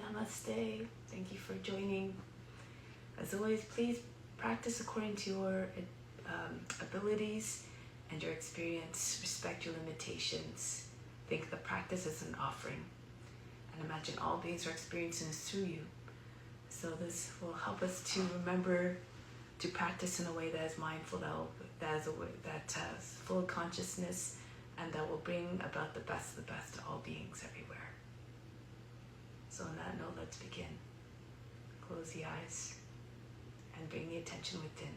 Namaste. Thank you for joining. As always, please practice according to your abilities and your experience. Respect your limitations. Think the practice is an offering. And imagine all beings are experiencing this through you. So this will help us to remember to practice in a way that is mindful, that has full consciousness, and that will bring about the best to all beings everywhere. So on that note, let's begin. Close the eyes and bring the attention within.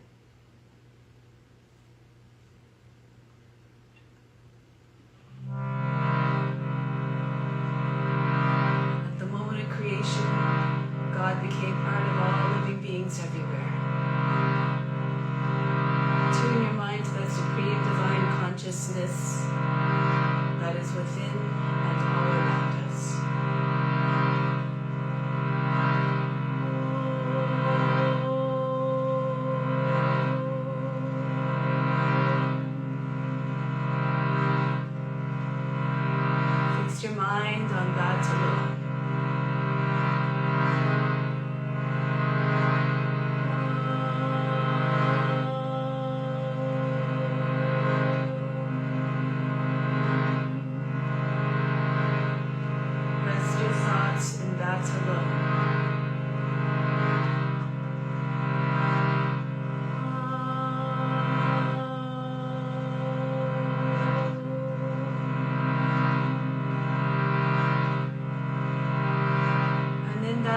At the moment of creation, God became part of all living beings everywhere. Tune your mind to that supreme divine consciousness that is within and all around us. Fix your mind on that alone.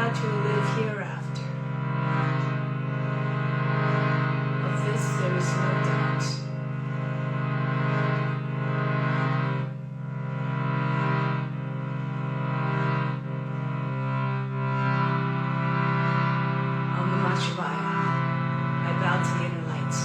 To live hereafter. Of this there is no doubt. Om Namah Shivaya. I bow to the inner light.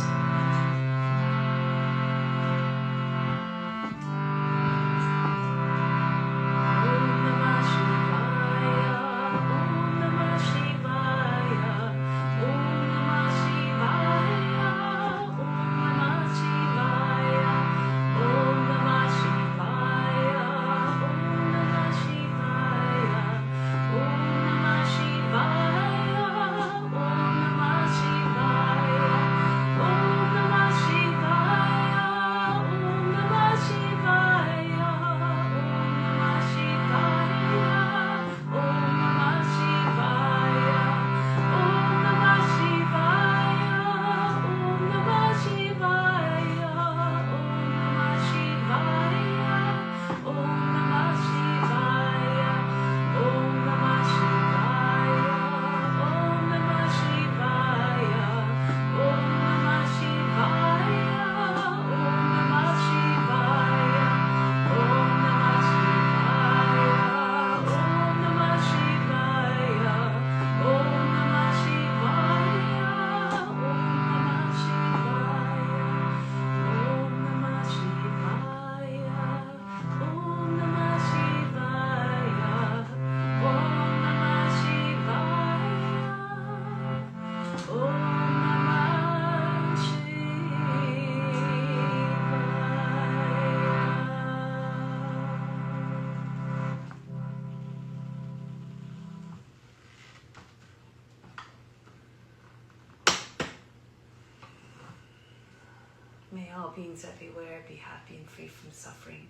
May all beings everywhere be happy and free from suffering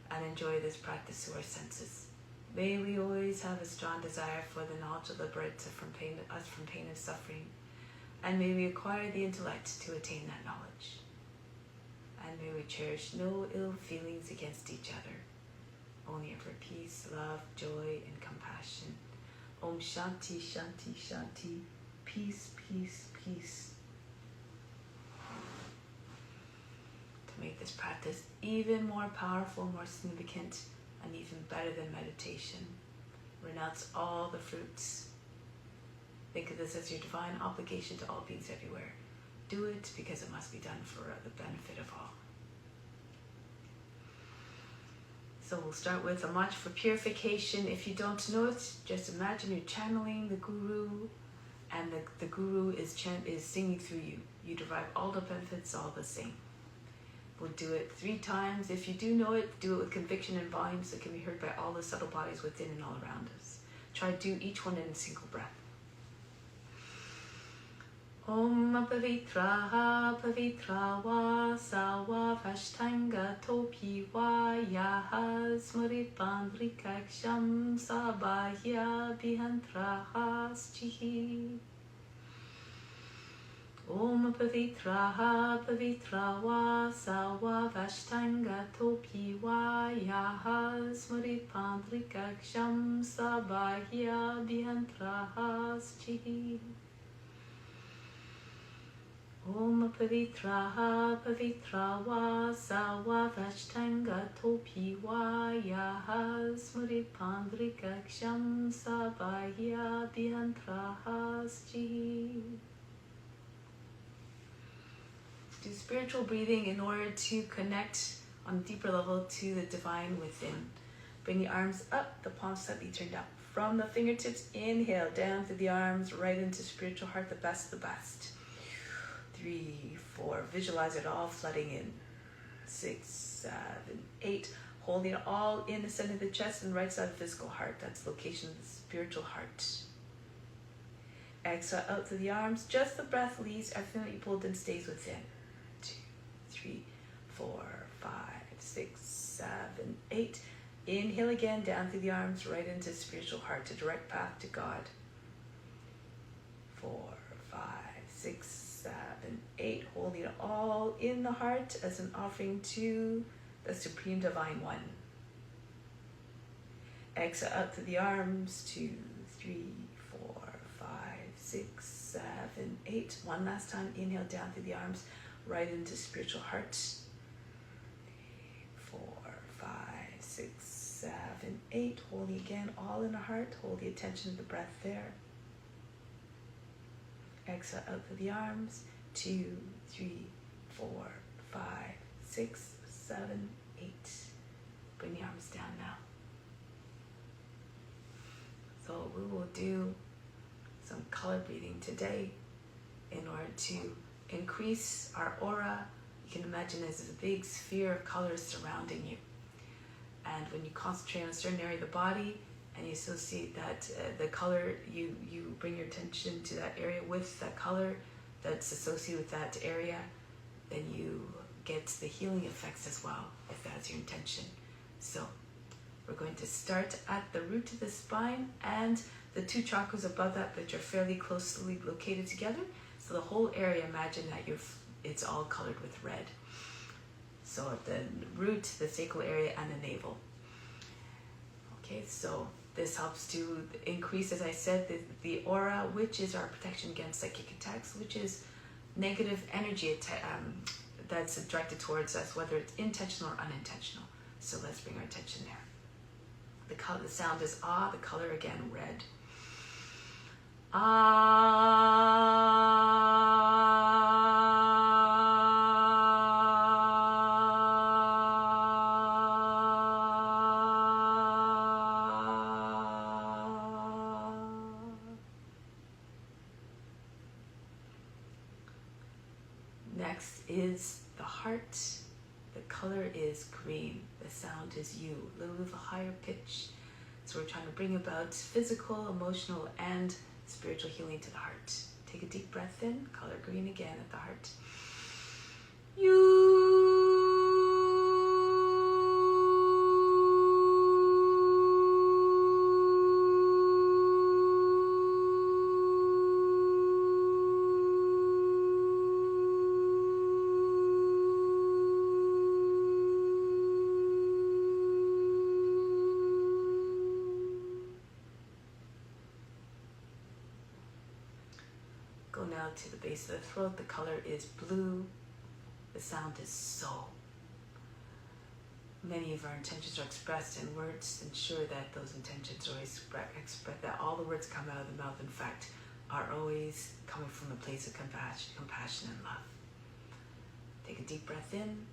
and enjoy this practice through our senses. May we always have a strong desire for the knowledge that liberates us from pain and suffering, and may we acquire the intellect to attain that knowledge. And may we cherish no ill feelings against each other, only ever peace, love, joy, and compassion. Om Shanti, Shanti, Shanti. Peace, peace, peace. To make this practice even more powerful, more significant, and even better than meditation, renounce all the fruits. Think of this as your divine obligation to all beings everywhere. Do it because it must be done for the benefit of all. So we'll start with a mantra for purification. If you don't know it, just imagine you're channeling the Guru, and the Guru is singing through you. You derive all the benefits all the same. We'll do it 3 times. If you do know it, do it with conviction and volume so it can be heard by all the subtle bodies within and all around us. Try to do each one in a single breath. Om Pavitraha Pavitra Va Sawa Vashtanga Topi Va Yaha Smrit Pandrikaksham Sabahya Bihantraha Stihi. Om Pavitraha Pavitra Va Sawa Vashtanga Topi Va Yaha Smrit Pandrikaksham Sabahya Bihantraha Stihi. Om Pavitraha Pavitra Va Sawa Vashtanga Topi Va Yaha Smrit Pandrikaksham Sabahya Bihantraha Stihi. Do spiritual breathing in order to connect on a deeper level to the divine within. Bring the arms up, the palms slightly turned up. From the fingertips, inhale down through the arms, right into spiritual heart, the best of the best. 3, 4, visualize it all flooding in. 6, 7, 8, holding it all in the center of the chest and right side of the physical heart. That's the location of the spiritual heart. Exhale out through the arms, just the breath leaves, everything that you pulled in stays within. 2, 3, 4, 5, 6, 7, 8. Inhale again, down through the arms, right into spiritual heart, a direct path to God. 4, 5, 6, 7, 8, holding it all in the heart as an offering to the Supreme Divine One. Exhale out through the arms, 2, 3, 4, 5, 6, 7, 8. One last time, inhale down through the arms, right into spiritual heart. 4, 5, 6, 7, 8. Holding again, all in the heart. Hold the attention of the breath there. Exhale out through the arms. 2, 3, 4, 5, 6, 7, 8. Bring the arms down now. So we will do some color breathing today in order to increase our aura. You can imagine there's a big sphere of colors surrounding you. And when you concentrate on a certain area of the body and you associate that, the color, you bring your attention to that area with that color that's associated with that area, then you get the healing effects as well, if that's your intention. So we're going to start at the root of the spine and the 2 chakras above that, which are fairly closely located together. So the whole area, imagine that it's all colored with red. So at the root, the sacral area, and the navel. Okay, so this helps to increase, as I said, the aura, which is our protection against psychic attacks, which is negative energy that's directed towards us, whether it's intentional or unintentional. So let's bring our attention there. The sound is ah, the color again, red. Next is the heart. The color is green. The sound is you, a little bit of a higher pitch. So we're trying to bring about physical, emotional, and spiritual healing to the heart. Take a deep breath in, color green again at the heart. You. Go now to the base of the throat. The color is blue. The sound is so. Many of our intentions are expressed in words. Ensure that those intentions are expressed, that all the words come out of the mouth, in fact, are always coming from a place of compassion and love. Take a deep breath in.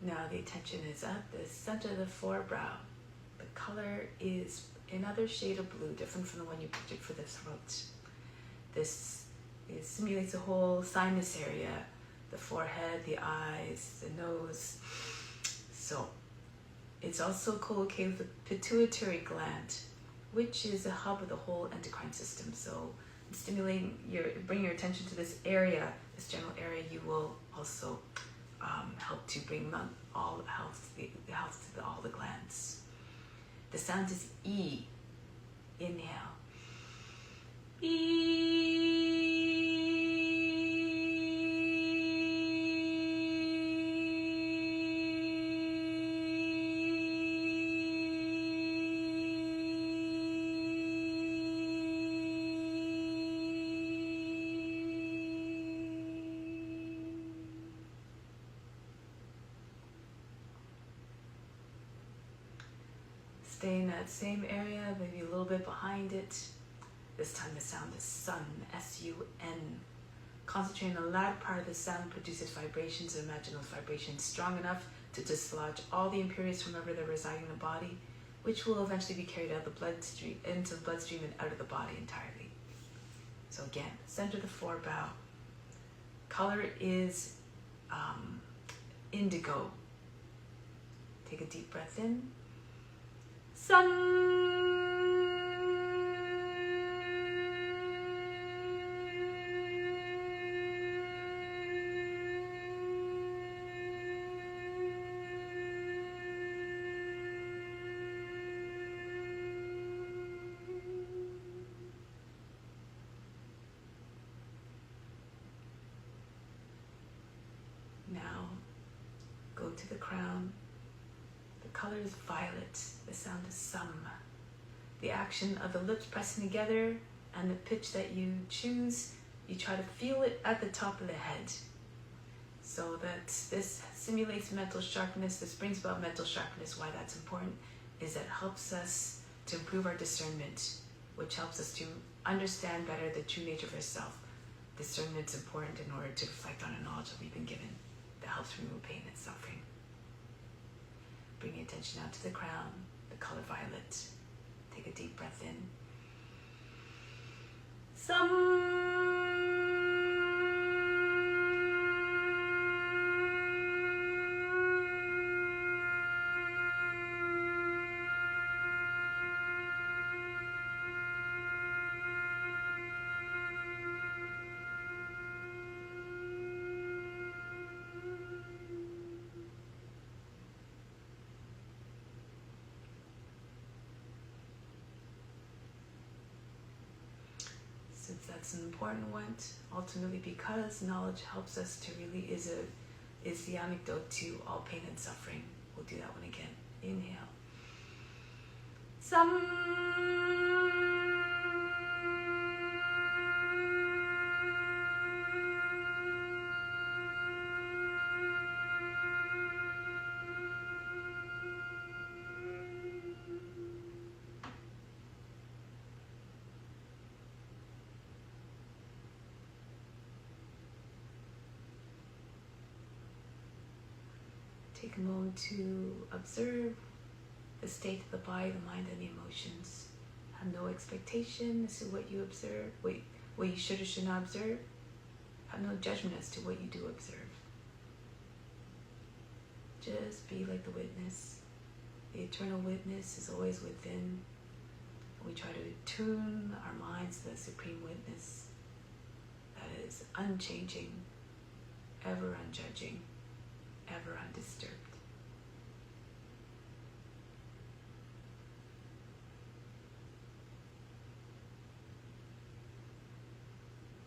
Now the attention is at the center of the forebrow. The color is another shade of blue, different from the one you pictured for the throat. This simulates the whole sinus area, the forehead, the eyes, the nose. So it's also co-located with the pituitary gland, which is the hub of the whole endocrine system. So bring your attention to this area, this general area. You will also help to bring all health, the health to all the glands. The sound is E. Inhale. E. Stay in that same area, maybe a little bit behind it. This time the sound is sun, S-U-N. Concentrate on the latter part of the sound produces vibrations, and imagine those vibrations strong enough to dislodge all the impurities from wherever they're residing in the body, which will eventually be carried out of the bloodstream, into the bloodstream and out of the body entirely. So again, center of the forebrow. Color is indigo. Take a deep breath in. Sun. Now go to the crown. The color is violet. The sound is sum. The action of the lips pressing together and the pitch that you choose, you try to feel it at the top of the head. So that this simulates mental sharpness. This brings about mental sharpness. Why that's important is that it helps us to improve our discernment, which helps us to understand better the true nature of ourself. Discernment is important in order to reflect on the knowledge that we've been given that helps remove pain and suffering. Bring your attention out to the crown, the color violet. Take a deep breath in. Since that's an important one, ultimately because knowledge helps us to really is the antidote to all pain and suffering. We'll do that one again. Inhale. Take a moment to observe the state of the body, the mind, and the emotions. Have no expectation as to what you observe, what you should or should not observe. Have no judgment as to what you do observe. Just be like the witness. The eternal witness is always within. We try to tune our minds to the supreme witness that is unchanging, ever unjudging, ever undisturbed.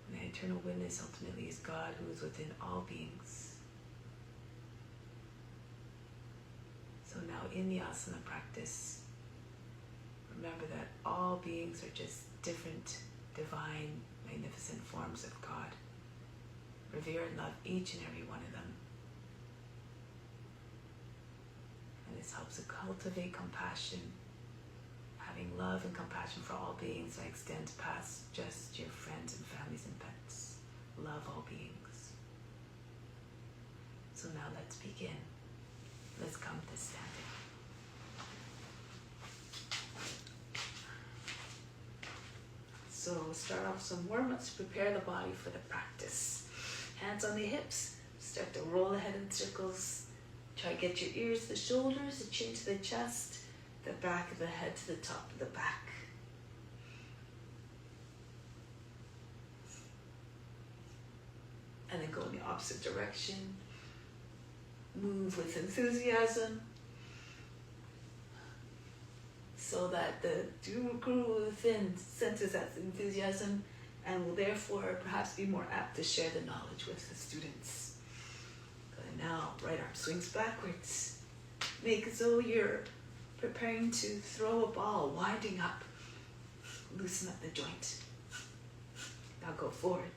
And the eternal witness ultimately is God, who is within all beings. So now in the asana practice, remember that all beings are just different, divine, magnificent forms of God. Revere and love each and every one of them. And this helps to cultivate compassion, having love and compassion for all beings that extends past just your friends and families and pets. Love all beings. So now let's begin. Let's come to standing. So start off some warm-ups, prepare the body for the practice. Hands on the hips, start to roll the head in circles. Try to get your ears to the shoulders, the chin to the chest, the back of the head to the top of the back. And then go in the opposite direction. Move with enthusiasm, so that the guru within senses that enthusiasm and will therefore perhaps be more apt to share the knowledge with the students. And now, right arm swings backwards. Make as though you're preparing to throw a ball, winding up. Loosen up the joint. Now go forward.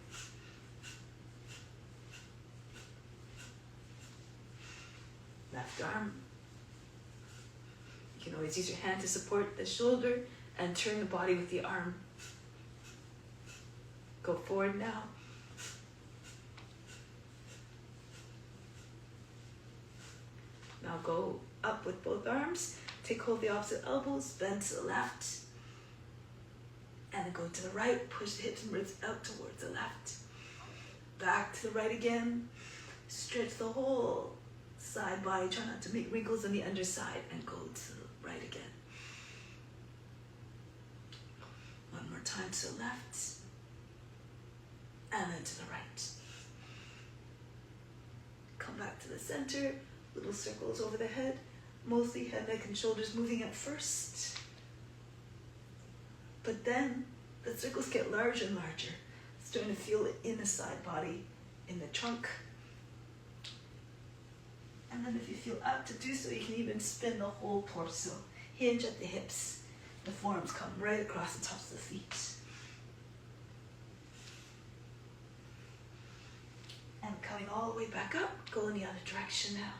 Left arm. You can always use your hand to support the shoulder and turn the body with the arm. Go forward now. Now go up with both arms. Take hold of the opposite elbows, bend to the left. And then go to the right, push the hips and ribs out towards the left. Back to the right again. Stretch the whole side body, try not to make wrinkles on the underside, and go to the right again. One more time to the left, and then to the right. Come back to the center, little circles over the head, mostly head, neck, and shoulders moving at first. But then the circles get larger and larger, starting to feel it in the side body, in the trunk. And then if you feel apt to do so, you can even spin the whole torso. Hinge at the hips. The forearms come right across the tops of the feet. And coming all the way back up, go in the other direction now.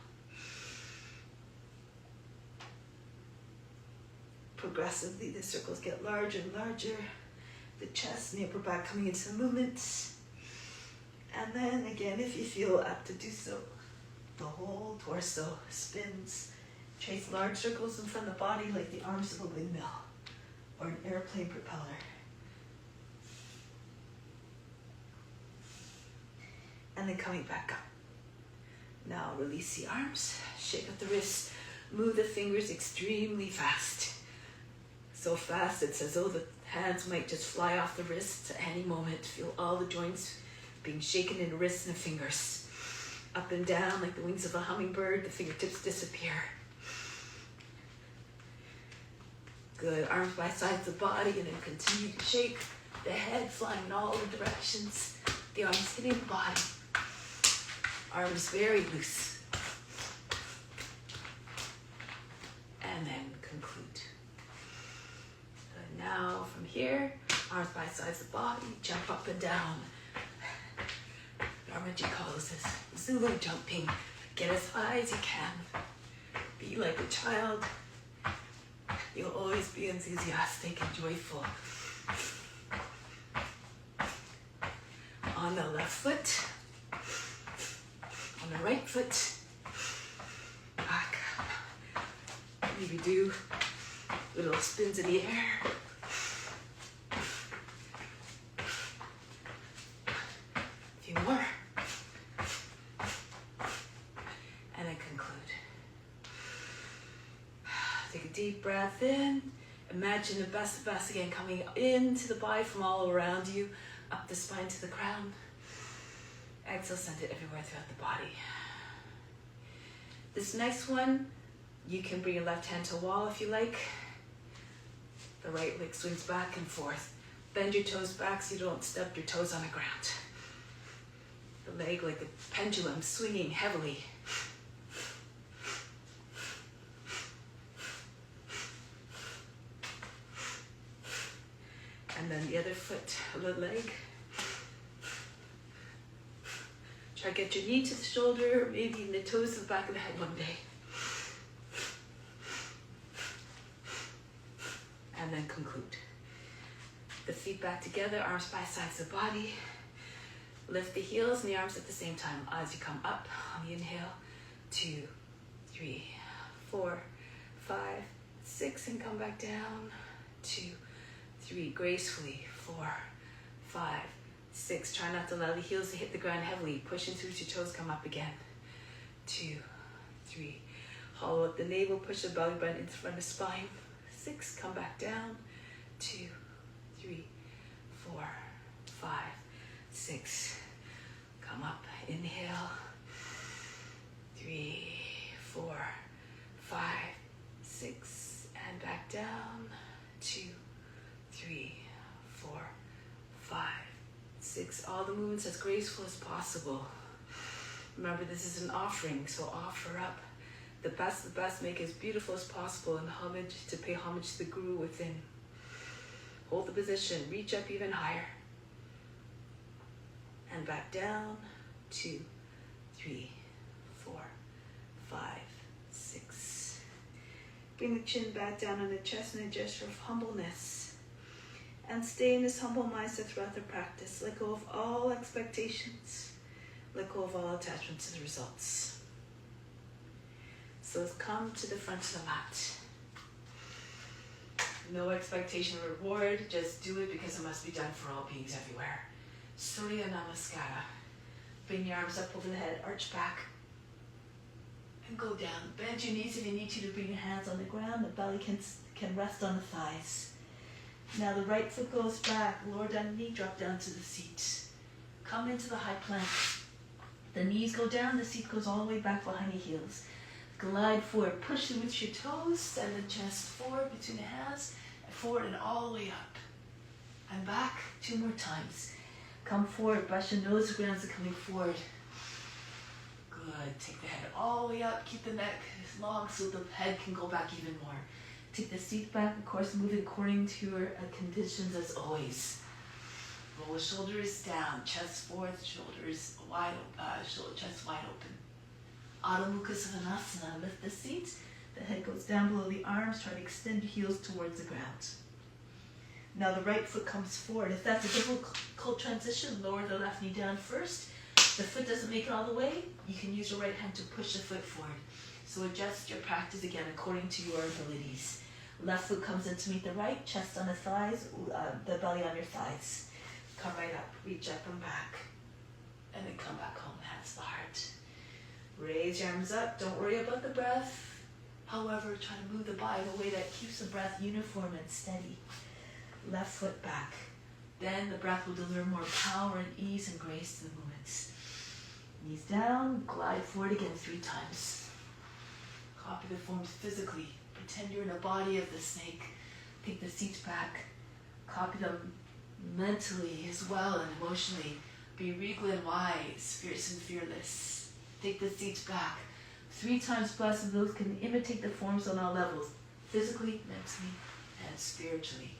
Progressively, the circles get larger and larger. The chest and the upper back coming into the movement. And then again, if you feel apt to do so, the whole torso spins. Trace large circles in front of the body like the arms of a windmill or an airplane propeller. And then coming back up. Now release the arms, shake up the wrists, move the fingers extremely fast. So fast it's as though the hands might just fly off the wrists at any moment. Feel all the joints being shaken in the wrists and the fingers. Up and down like the wings of a hummingbird, the fingertips disappear. Good, arms by sides of the body, and then continue to shake the head, flying in all the directions. The arms hitting the body. Arms very loose. And then conclude. And now from here, arms by sides of the body, jump up and down. Dharmaji calls this Zulu jumping. Get as high as you can. Be like a child. You'll always be enthusiastic and joyful. On the left foot. On the right foot. Back. Maybe do little spins in the air. A few more. Take a deep breath in. Imagine the best of best again coming into the body from all around you, up the spine to the crown. Exhale, send it everywhere throughout the body. This next one, you can bring your left hand to a wall if you like. The right leg swings back and forth. Bend your toes back so you don't step your toes on the ground. The leg like a pendulum swinging heavily. And then the other foot, the leg. Try to get your knee to the shoulder, maybe even the toes to the back of the head one day. And then conclude. The feet back together, arms by sides of the body. Lift the heels and the arms at the same time as you come up on the inhale. 2, 3. 4, 5, 6, and come back down. 2, 3, gracefully. 4, 5, 6. Try not to allow the heels to hit the ground heavily. Push into your toes, come up again. 2, 3. Hollow up the navel, push the belly button into front of the spine. 6, come back down. 2, 3, 4, 5, 6. Come up, inhale. 3, 4, 5, 6, and back down. 2, 3, 4, 5, 6. All the movements as graceful as possible. Remember, this is an offering, so offer up the best, make it as beautiful as possible, and pay homage to the Guru within. Hold the position, reach up even higher. And back down. 2, 3, 4, 5, 6. Bring the chin back down on the chest in a gesture of humbleness. And stay in this humble mindset throughout the practice. Let go of all expectations. Let go of all attachment to the results. So let's come to the front of the mat. No expectation of reward, just do it because it must be done for all beings everywhere. Surya Namaskara. Bring your arms up over the head, arch back, and go down. Bend your knees if you need to bring your hands on the ground. The belly can rest on the thighs. Now the right foot goes back, lower down the knee, drop down to the seat. Come into the high plank. The knees go down, the seat goes all the way back behind your heels. Glide forward, push through with your toes, send the chest forward between the hands, and forward and all the way up. And back 2 more times. Come forward, brush your nose, the grounds are coming forward. Good, take the head all the way up, keep the neck long so the head can go back even more. Take the seat back, of course, moving according to your conditions as always. Roll the shoulders down, chest forward, shoulders wide open, chest wide open. Adho Mukha Svanasana, lift the seat, the head goes down below the arms, try to extend your heels towards the ground. Now the right foot comes forward. If that's a difficult transition, lower the left knee down first. If the foot doesn't make it all the way, you can use your right hand to push the foot forward. So adjust your practice again according to your abilities. Left foot comes in to meet the right, chest on the thighs, the belly on your thighs. Come right up, reach up and back. And then come back home, hands to the heart. Raise your arms up, don't worry about the breath. However, try to move the body in a way that keeps the breath uniform and steady. Left foot back. Then the breath will deliver more power and ease and grace to the movements. Knees down, glide forward again 3 times. Copy the forms physically. Pretend you're in the body of the snake. Take the seats back. Copy them mentally as well and emotionally. Be regal and wise, fierce and fearless. Take the seats back. 3 times plus of those can imitate the forms on all levels. Physically, mentally, and spiritually.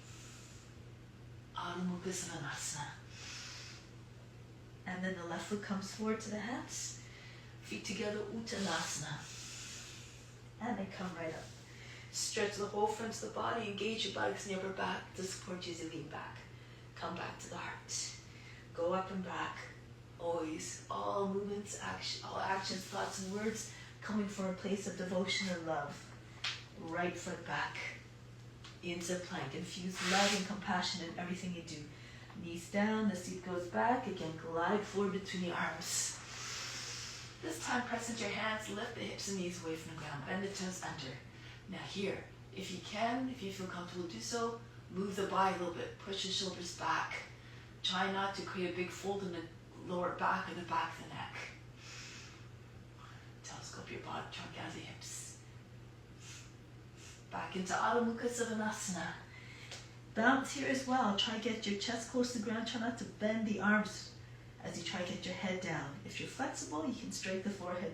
Adho Mukha Svanasana. And then the left foot comes forward to the hands. Feet together, Uttanasana. And then come right up. Stretch the whole front of the body. Engage your buttocks and your upper back to support you as you lean back. Come back to the heart. Go up and back. Always. All movements, all actions, thoughts, and words coming from a place of devotion and love. Right foot back. Into plank. Infuse love and compassion in everything you do. Knees down, the seat goes back. Again, glide forward between the arms. This time, press into your hands, lift the hips and knees away from the ground. Bend the toes under. Now here, if you can, if you feel comfortable, do so. Move the body a little bit. Push your shoulders back. Try not to create a big fold in the lower back and the back of the neck. Telescope your body, trunk out the hips. Back into Adho Mukha Svanasana. Bounce here as well. Try to get your chest close to the ground. Try not to bend the arms as you try to get your head down. If you're flexible, you can strike the forehead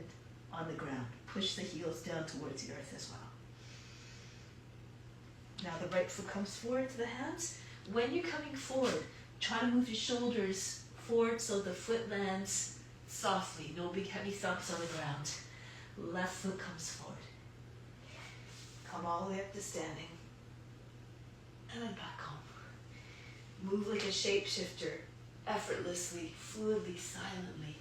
on the ground. Push the heels down towards the earth as well. Now the right foot comes forward to the hands. When you're coming forward, try to move your shoulders forward so the foot lands softly. No big heavy thumps on the ground. Left foot comes forward. Come all the way up to standing. And then back home. Move like a shapeshifter, effortlessly, fluidly, silently.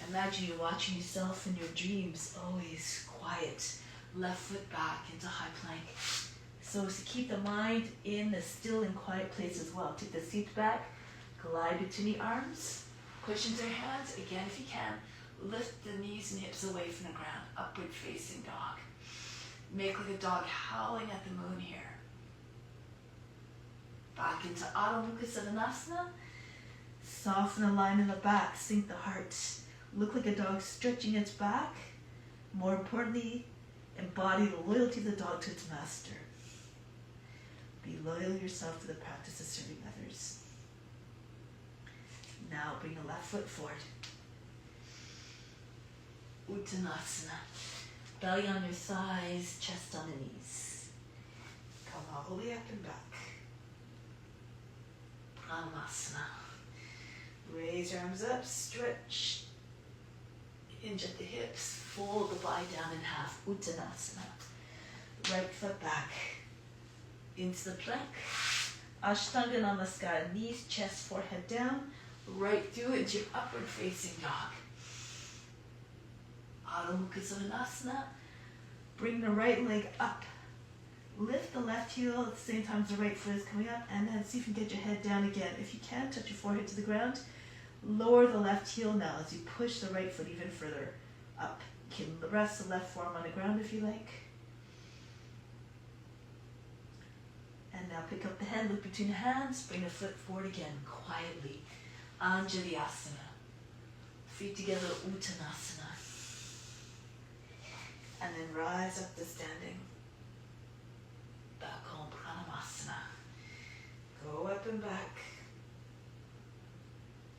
Imagine you're watching yourself in your dreams, always quiet, left foot back into high plank. So as to keep the mind in the still and quiet place as well. Take the seat back, glide between the arms, push into your hands. Again, if you can, lift the knees and hips away from the ground, upward facing dog. Make like a dog howling at the moon here. Back into Adho Mukha Svanasana. Soften the line in the back, sink the heart. Look like a dog stretching its back. More importantly, embody the loyalty of the dog to its master. Be loyal yourself to the practice of serving others. Now bring the left foot forward. Uttanasana. Belly on your thighs, chest on the knees. Come all the way up and back. Pranayama. Raise your arms up, stretch. Hinge at the hips, fold the body down in half. Uttanasana. Right foot back. Into the plank. Ashtanga Namaskara. Knees, chest, forehead down. Right through into your upward facing dog. Adho Mukha Svanasana. Bring the right leg up. Lift the left heel at the same time as the right foot is coming up, and then see if you can get your head down again. If you can, touch your forehead to the ground. Lower the left heel now as you push the right foot even further up. You can rest the left forearm on the ground if you like. And now pick up the head, look between the hands, bring the foot forward again, quietly. Anjali Asana. Feet together, Uttanasana. And then rise up to standing. Back home, Pranayama. Go up and back.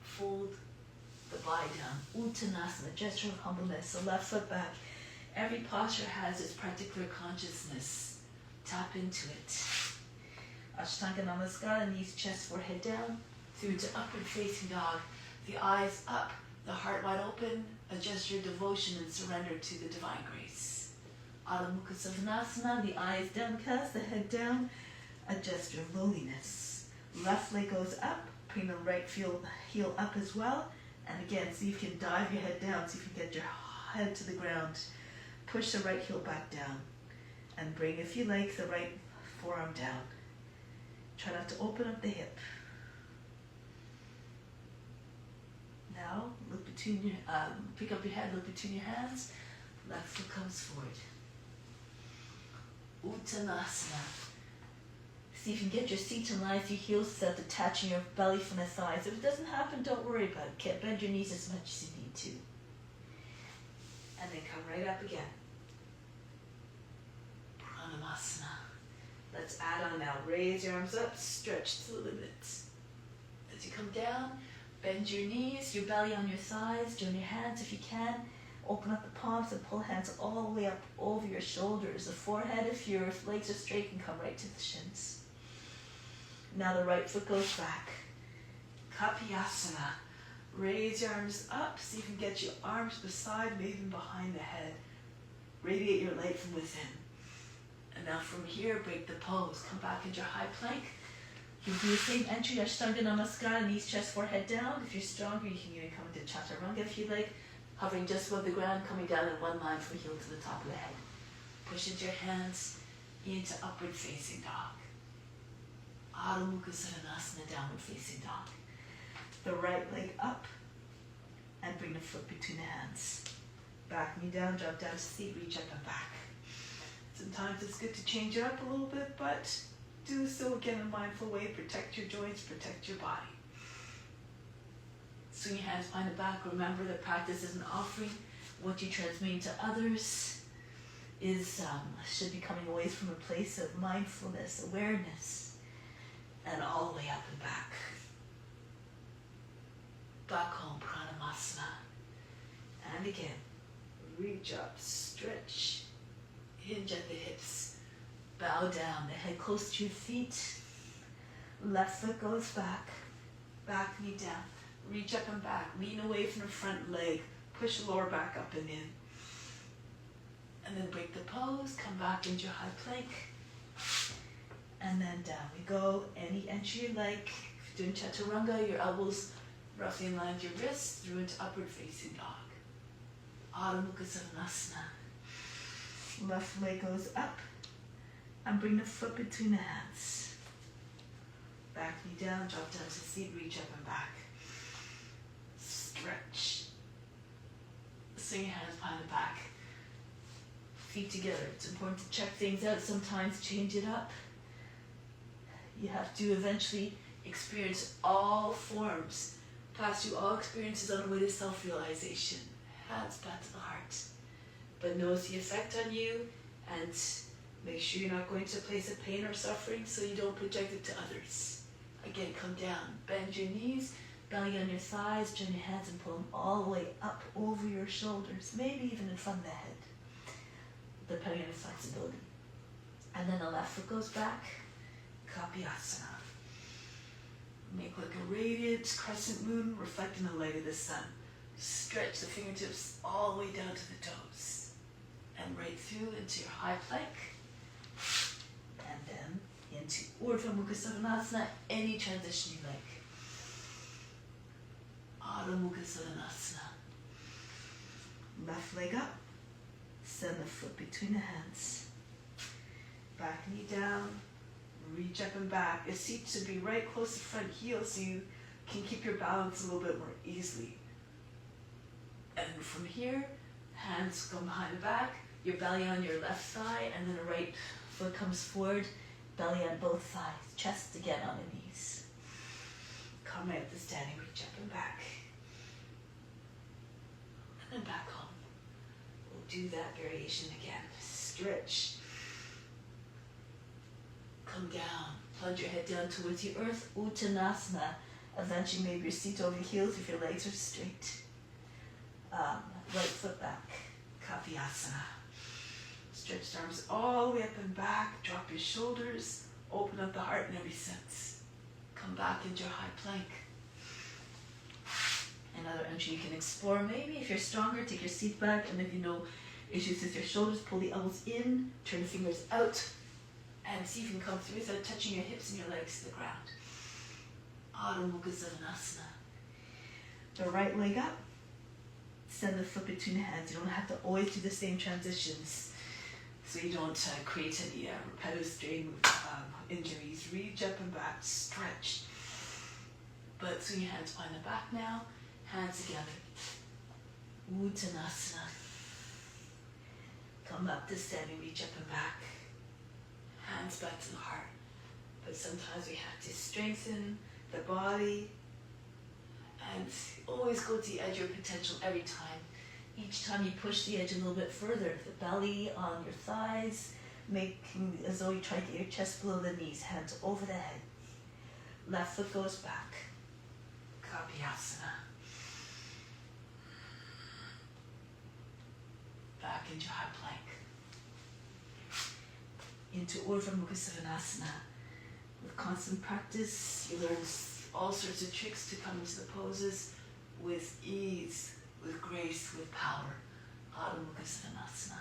Fold the body down. Uttanasana, gesture of humbleness. The left foot back. Every posture has its particular consciousness. Tap into it. Ashtanga Namaskara, knees, chest, forehead down. Through to upward facing dog. The eyes up, the heart wide open. A gesture of devotion and surrender to the divine grace. Adho Mukha Svanasana, the eyes downcast, the head down. A gesture of lowliness. Left leg goes up. Bring the right heel up as well. And again, see if you can dive your head down. See if you can get your head to the ground. Push the right heel back down. And bring, if you like, the right forearm down. Try not to open up the hip. Now, look between your, pick up your head, look between your hands. Left foot comes forward. Uttanasana. See if you can get your seat in line, your heels set, detaching your belly from the thighs. If it doesn't happen, don't worry about it. Bend your knees as much as you need to. And then come right up again. Pranayama. Let's add on now. Raise your arms up, stretch to the limits. As you come down, bend your knees, your belly on your thighs, join your hands if you can. Open up the palms and pull hands all the way up over your shoulders. The forehead, if your legs are straight, can come right to the shins. Now the right foot goes back. Kapiyasana. Raise your arms up. See if you can get your arms beside, maybe even behind the head. Radiate your light from within. And now from here, break the pose. Come back into your high plank. You can do the same entry, Ashtanga Namaskara, knees, chest, forehead down. If you're stronger, you can even come into Chaturanga if you like. Hovering just above the ground, coming down in one line from heel to the top of the head. Push into your hands into upward facing dog. Adho Mukha Svanasana, downward facing dog. The right leg up and bring the foot between the hands. Back knee down, drop down to seat, reach up and back. Sometimes it's good to change it up a little bit, but do so again in a mindful way. Protect your joints, protect your body. Swing your hands behind the back. Remember that practice is an offering. What you transmit to others is should be coming away from a place of mindfulness, awareness, and all the way up and back. Back home, Pranayama. And again, reach up, stretch, hinge at the hips, bow down, the head close to your feet. Left foot goes back, back knee down. Reach up and back, lean away from the front leg, push the lower back up and in. And then break the pose, come back into your high plank. And then down we go, any entry you like. If you're doing Chaturanga, your elbows roughly in line with your wrists, through into upward facing dog. Adho Mukha Svanasana. Left leg goes up. And bring the foot between the hands. Back knee down, drop down to the seat, reach up and back. Stretch. Swing your hands behind the back. Feet together. It's important to check things out, sometimes change it up. You have to eventually experience all forms, pass through all experiences on the way to self-realization. Hands back to the heart. But notice the effect on you and make sure you're not going to a place of pain or suffering so you don't project it to others. Again, come down, bend your knees, belly on your thighs, join your hands and pull them all the way up over your shoulders, maybe even in front of the head, depending on your flexibility. And then the left foot goes back, Kapiyasana. Make like a radiant crescent moon reflecting the light of the sun. Stretch the fingertips all the way down to the toes and right through into your high plank. And then into Urdhva Mukha Savasana, any transition you like. Adho Mukha Savasana. Left leg up, send the foot between the hands. Back knee down, reach up and back. Your seat should be right close to front heel so you can keep your balance a little bit more easily. And from here, hands go behind the back, your belly on your left thigh, and then the right foot comes forward, belly on both thighs, chest again on the knees. Come right up to standing, reach up and back. And then back home. We'll do that variation again. Stretch. Come down, plunge your head down towards the earth, Uttanasana. Eventually maybe your seat over heels if your legs are straight. Right foot back, Kapiyasana. Stretch the arms all the way up and back, drop your shoulders, open up the heart in every sense. Come back into your high plank. Another entry you can explore. Maybe if you're stronger, take your seat back, and if you know issues with your shoulders, pull the elbows in, turn the fingers out, and see if you can come through without touching your hips and your legs to the ground. Adho Mukha Savasana. The right leg up. Send the foot between the hands. You don't have to always do the same transitions so you don't create any repetitive strain injuries. Reach up and back, stretch. But swing your hands behind the back now, hands together. Uttanasana. Come up to standing, reach up and back. Hands back to the heart. But sometimes we have to strengthen the body and always go to the edge of your potential every time. Each time you push the edge a little bit further, the belly on your thighs, making as though you try to get your chest below the knees, hands over the head. Left foot goes back. Kapiyasana. Back into high plank. Into Urdhva Mukha Savasana. With constant practice, you learn all sorts of tricks to come into the poses with ease, with grace, with power. Adho Mukha Savasana.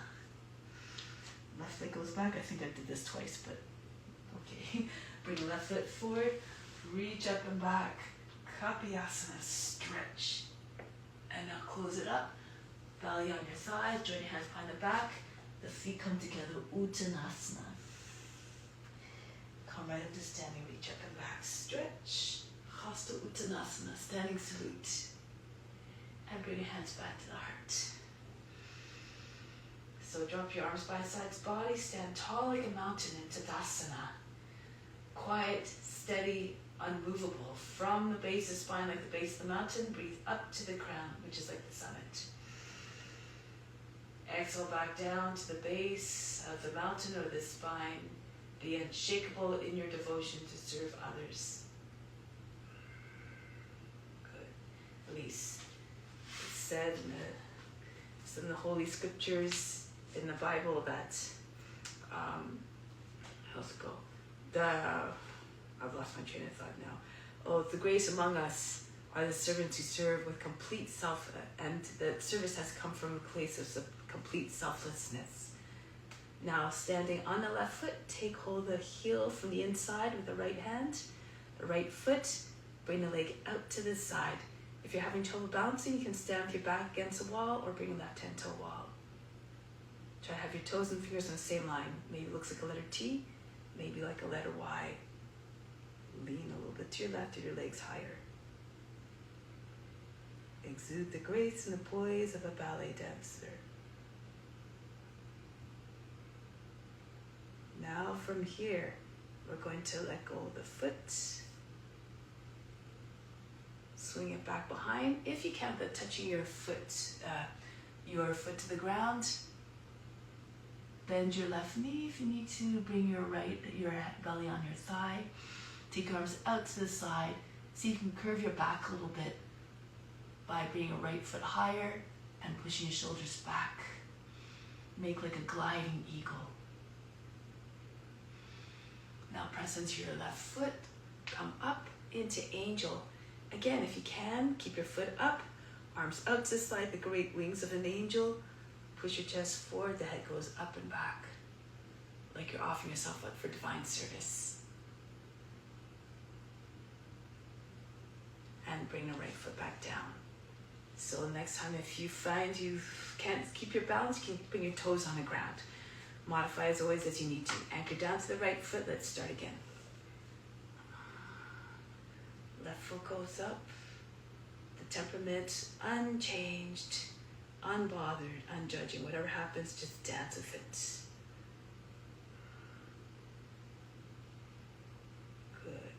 Left leg goes back. I think I did this twice, but okay. Bring the left foot forward, reach up and back. Kapiyasana, stretch. And now close it up. Belly on your thighs, join your hands behind the back. The feet come together, Uttanasana. Come right up to standing, reach up and back, stretch. Hasta Uttanasana, standing salute. And bring your hands back to the heart. So drop your arms by sides body, stand tall like a mountain in Tadasana. Quiet, steady, unmovable. From the base of the spine, like the base of the mountain, breathe up to the crown, which is like the summit. Exhale back down to the base of the mountain or the spine. Be unshakable in your devotion to serve others. Good. Release. It's said in the Holy Scriptures in the Bible that, how's it go? I've lost my train of thought now. Oh, the greatest among us are the servants who serve with complete self, and the service has come from a place of complete selflessness. Now, standing on the left foot, take hold of the heel from the inside with the right hand. The right foot, bring the leg out to the side. If you're having trouble balancing, you can stand with your back against the wall or bring that 10-toe wall. Try to have your toes and fingers on the same line. Maybe it looks like a letter T, maybe like a letter Y. Lean a little bit to your left, or your legs higher. Exude the grace and the poise of a ballet dancer. Now from here, we're going to let go of the foot. Swing it back behind. If you can, but touching your foot to the ground. Bend your left knee if you need to. Bring your belly on your thigh. Take your arms out to the side. See if you can curve your back a little bit by bringing your right foot higher and pushing your shoulders back. Make like a gliding eagle. Now press into your left foot. Come up into angel. Again, if you can, keep your foot up. Arms out to the side, the great wings of an angel. Push your chest forward, the head goes up and back. Like you're offering yourself up for divine service. And bring the right foot back down. So next time, if you find you can't keep your balance, you can bring your toes on the ground. Modify as always as you need to. Anchor down to the right foot. Let's start again. Left foot goes up. The temperament unchanged, unbothered, unjudging. Whatever happens, just dance with it. Good.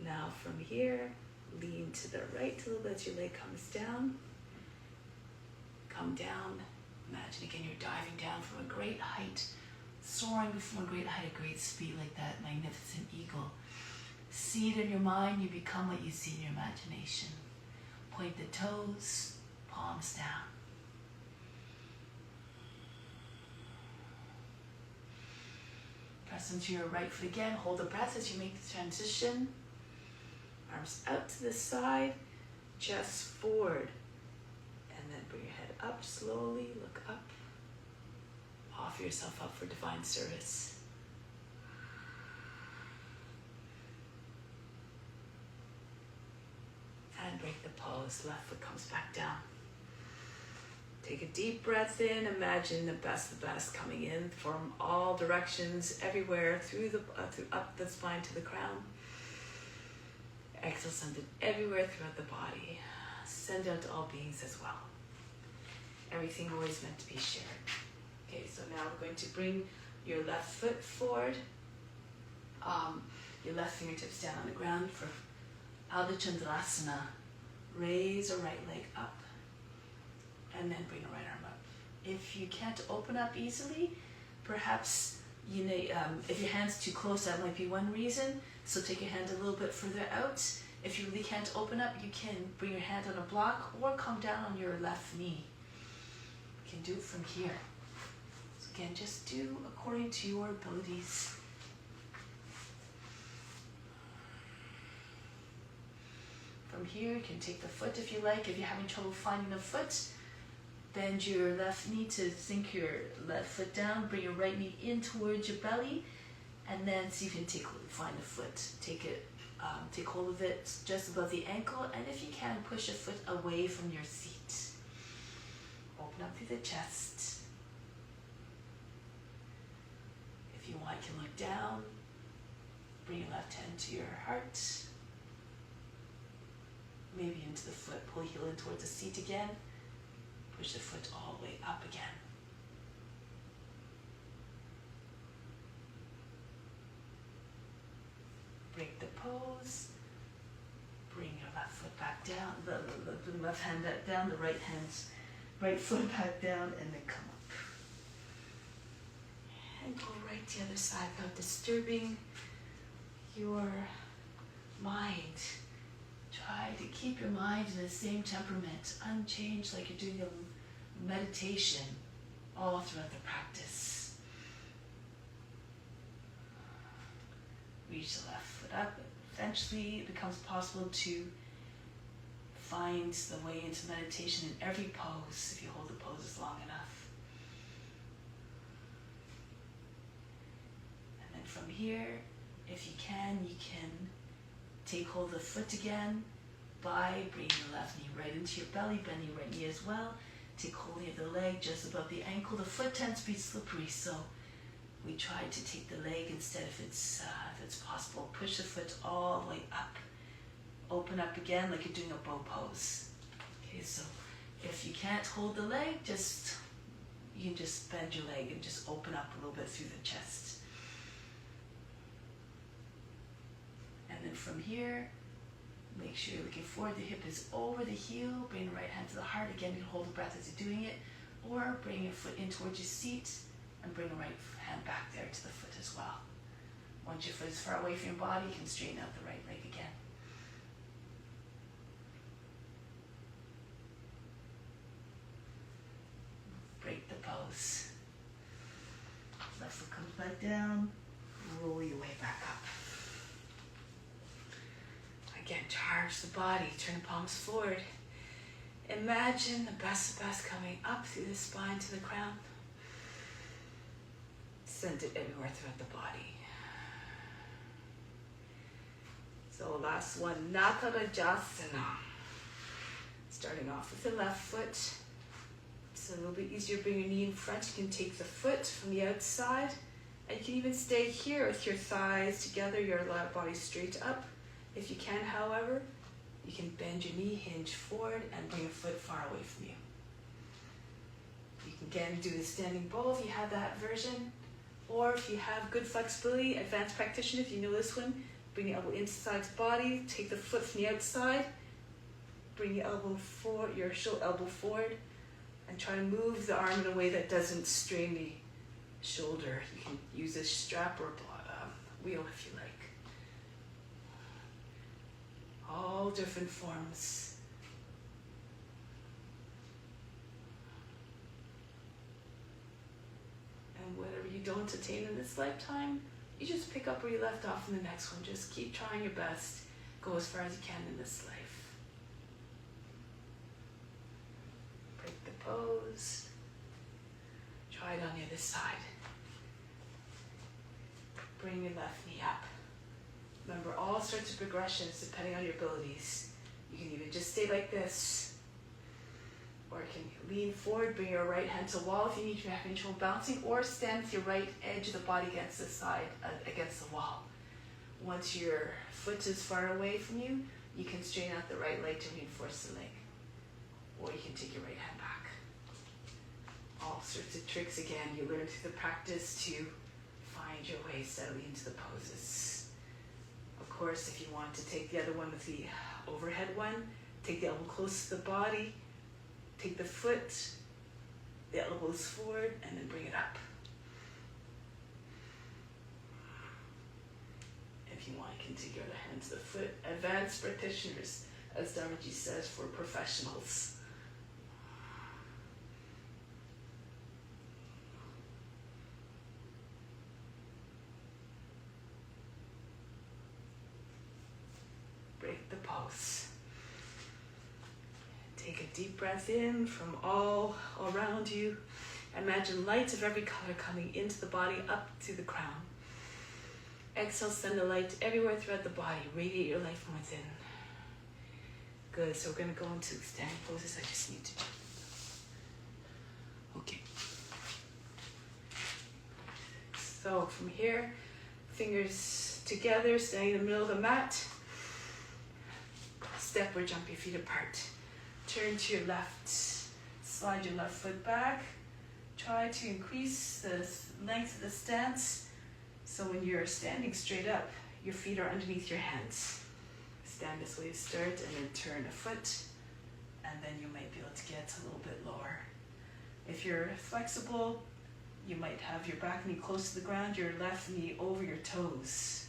Now from here, lean to the right a little bit as your leg comes down. Come down. Imagine again you're diving down from a great height, soaring from a great height, a great speed like that magnificent eagle. See it in your mind, you become what you see in your imagination. Point the toes, palms down. Press into your right foot again, hold the breath as you make the transition. Arms out to the side, chest forward. And then bring your head up slowly, look up. Offer yourself up for divine service. And break the pose, left foot comes back down. Take a deep breath in, imagine the best coming in from all directions, everywhere, through up the spine to the crown. Exhale, send it everywhere throughout the body. Send out to all beings as well. Everything always meant to be shared. Okay, so now we're going to bring your left foot forward. Your left fingertips down on the ground for Ardha Chandrasana. Raise a right leg up. And then bring the right arm up. If you can't open up easily, perhaps if your hand's too close, that might be one reason. So take your hand a little bit further out. If you really can't open up, you can bring your hand on a block or come down on your left knee. You can do it from here. So again, just do according to your abilities. From here, you can take the foot if you like. If you're having trouble finding the foot, bend your left knee to sink your left foot down. Bring your right knee in towards your belly, and then see if you can find the foot. Take hold of it just above the ankle, and if you can, push your foot away from your seat. Open up through the chest. If you want, you can look down. Bring your left hand to your heart. Maybe into the foot. Pull heel in towards the seat again. Push the foot all the way up again. Break the pose. Bring your left foot back down. The left hand back down. The right foot back down, and then come up. And go right to the other side without disturbing your mind. Try to keep your mind in the same temperament, unchanged, like you're doing a meditation all throughout the practice. Reach the left foot up. Eventually it becomes possible to find the way into meditation in every pose if you hold the poses long enough. And then from here, if you can take hold of the foot again by bringing your left knee right into your belly, bend your right knee as well. take hold of the leg just above the ankle. The foot tends to be slippery, so we try to take the leg instead if it's possible. Push the foot all the way up. Open up again like you're doing a bow pose. Okay, so if you can't hold the leg, you can just bend your leg and just open up a little bit through the chest. And then from here, make sure you're looking forward. The hip is over the heel. Bring the right hand to the heart. Again, you can hold the breath as you're doing it. Or bring your foot in towards your seat and bring the right hand back there to the foot as well. Once your foot is far away from your body, you can straighten out the right leg again. Break the pose. Left foot comes back down. Roll your way back up. Again, charge the body. Turn the palms forward. Imagine the best coming up through the spine to the crown. Send it everywhere throughout the body. So last one, Natarajasana. Starting off with the left foot. It's a little bit easier. Bring your knee in front. You can take the foot from the outside. And you can even stay here with your thighs together, your lower body straight up. If you can, however, you can bend your knee, hinge forward, and bring a foot far away from you. You can again do the standing bow if you have that version. Or if you have good flexibility, advanced practitioner, if you know this one, bring the elbow inside the body, take the foot from the outside, bring your elbow forward, your elbow forward, and try to move the arm in a way that doesn't strain the shoulder. You can use a strap or wheel if you like. All different forms. And whatever you don't attain in this lifetime, you just pick up where you left off in the next one. Just keep trying your best. Go as far as you can in this life. Break the pose. Try it on the other side. Bring your left knee up. Remember, all sorts of progressions depending on your abilities. You can even just stay like this, or you can lean forward, bring your right hand to the wall if you need to have control bouncing, or stand with your right edge of the body against the side, against the wall. Once your foot is far away from you, you can straighten out the right leg to reinforce the leg, or you can take your right hand back. All sorts of tricks again you learn through the practice to find your way steadily into the poses. Of course, if you want to take the other one with the overhead one, take the elbow close to the body, take the foot, the elbows forward, and then bring it up. If you want, you can take your other hand to the foot. Advanced practitioners, as Dharmaji says, for professionals. Break the pose. Take a deep breath in from all around you. Imagine light of every color coming into the body up to the crown. Exhale, send the light everywhere throughout the body. Radiate your life from within. Good, so we're going to go into standing poses. I just need to. Okay. So from here, fingers together, standing in the middle of the mat. Step or jump your feet apart. Turn to your left. Slide your left foot back. Try to increase the length of the stance. So when you're standing straight up, your feet are underneath your hands. Stand this way to start and then turn a foot. And then you might be able to get a little bit lower. If you're flexible, you might have your back knee close to the ground, your left knee over your toes.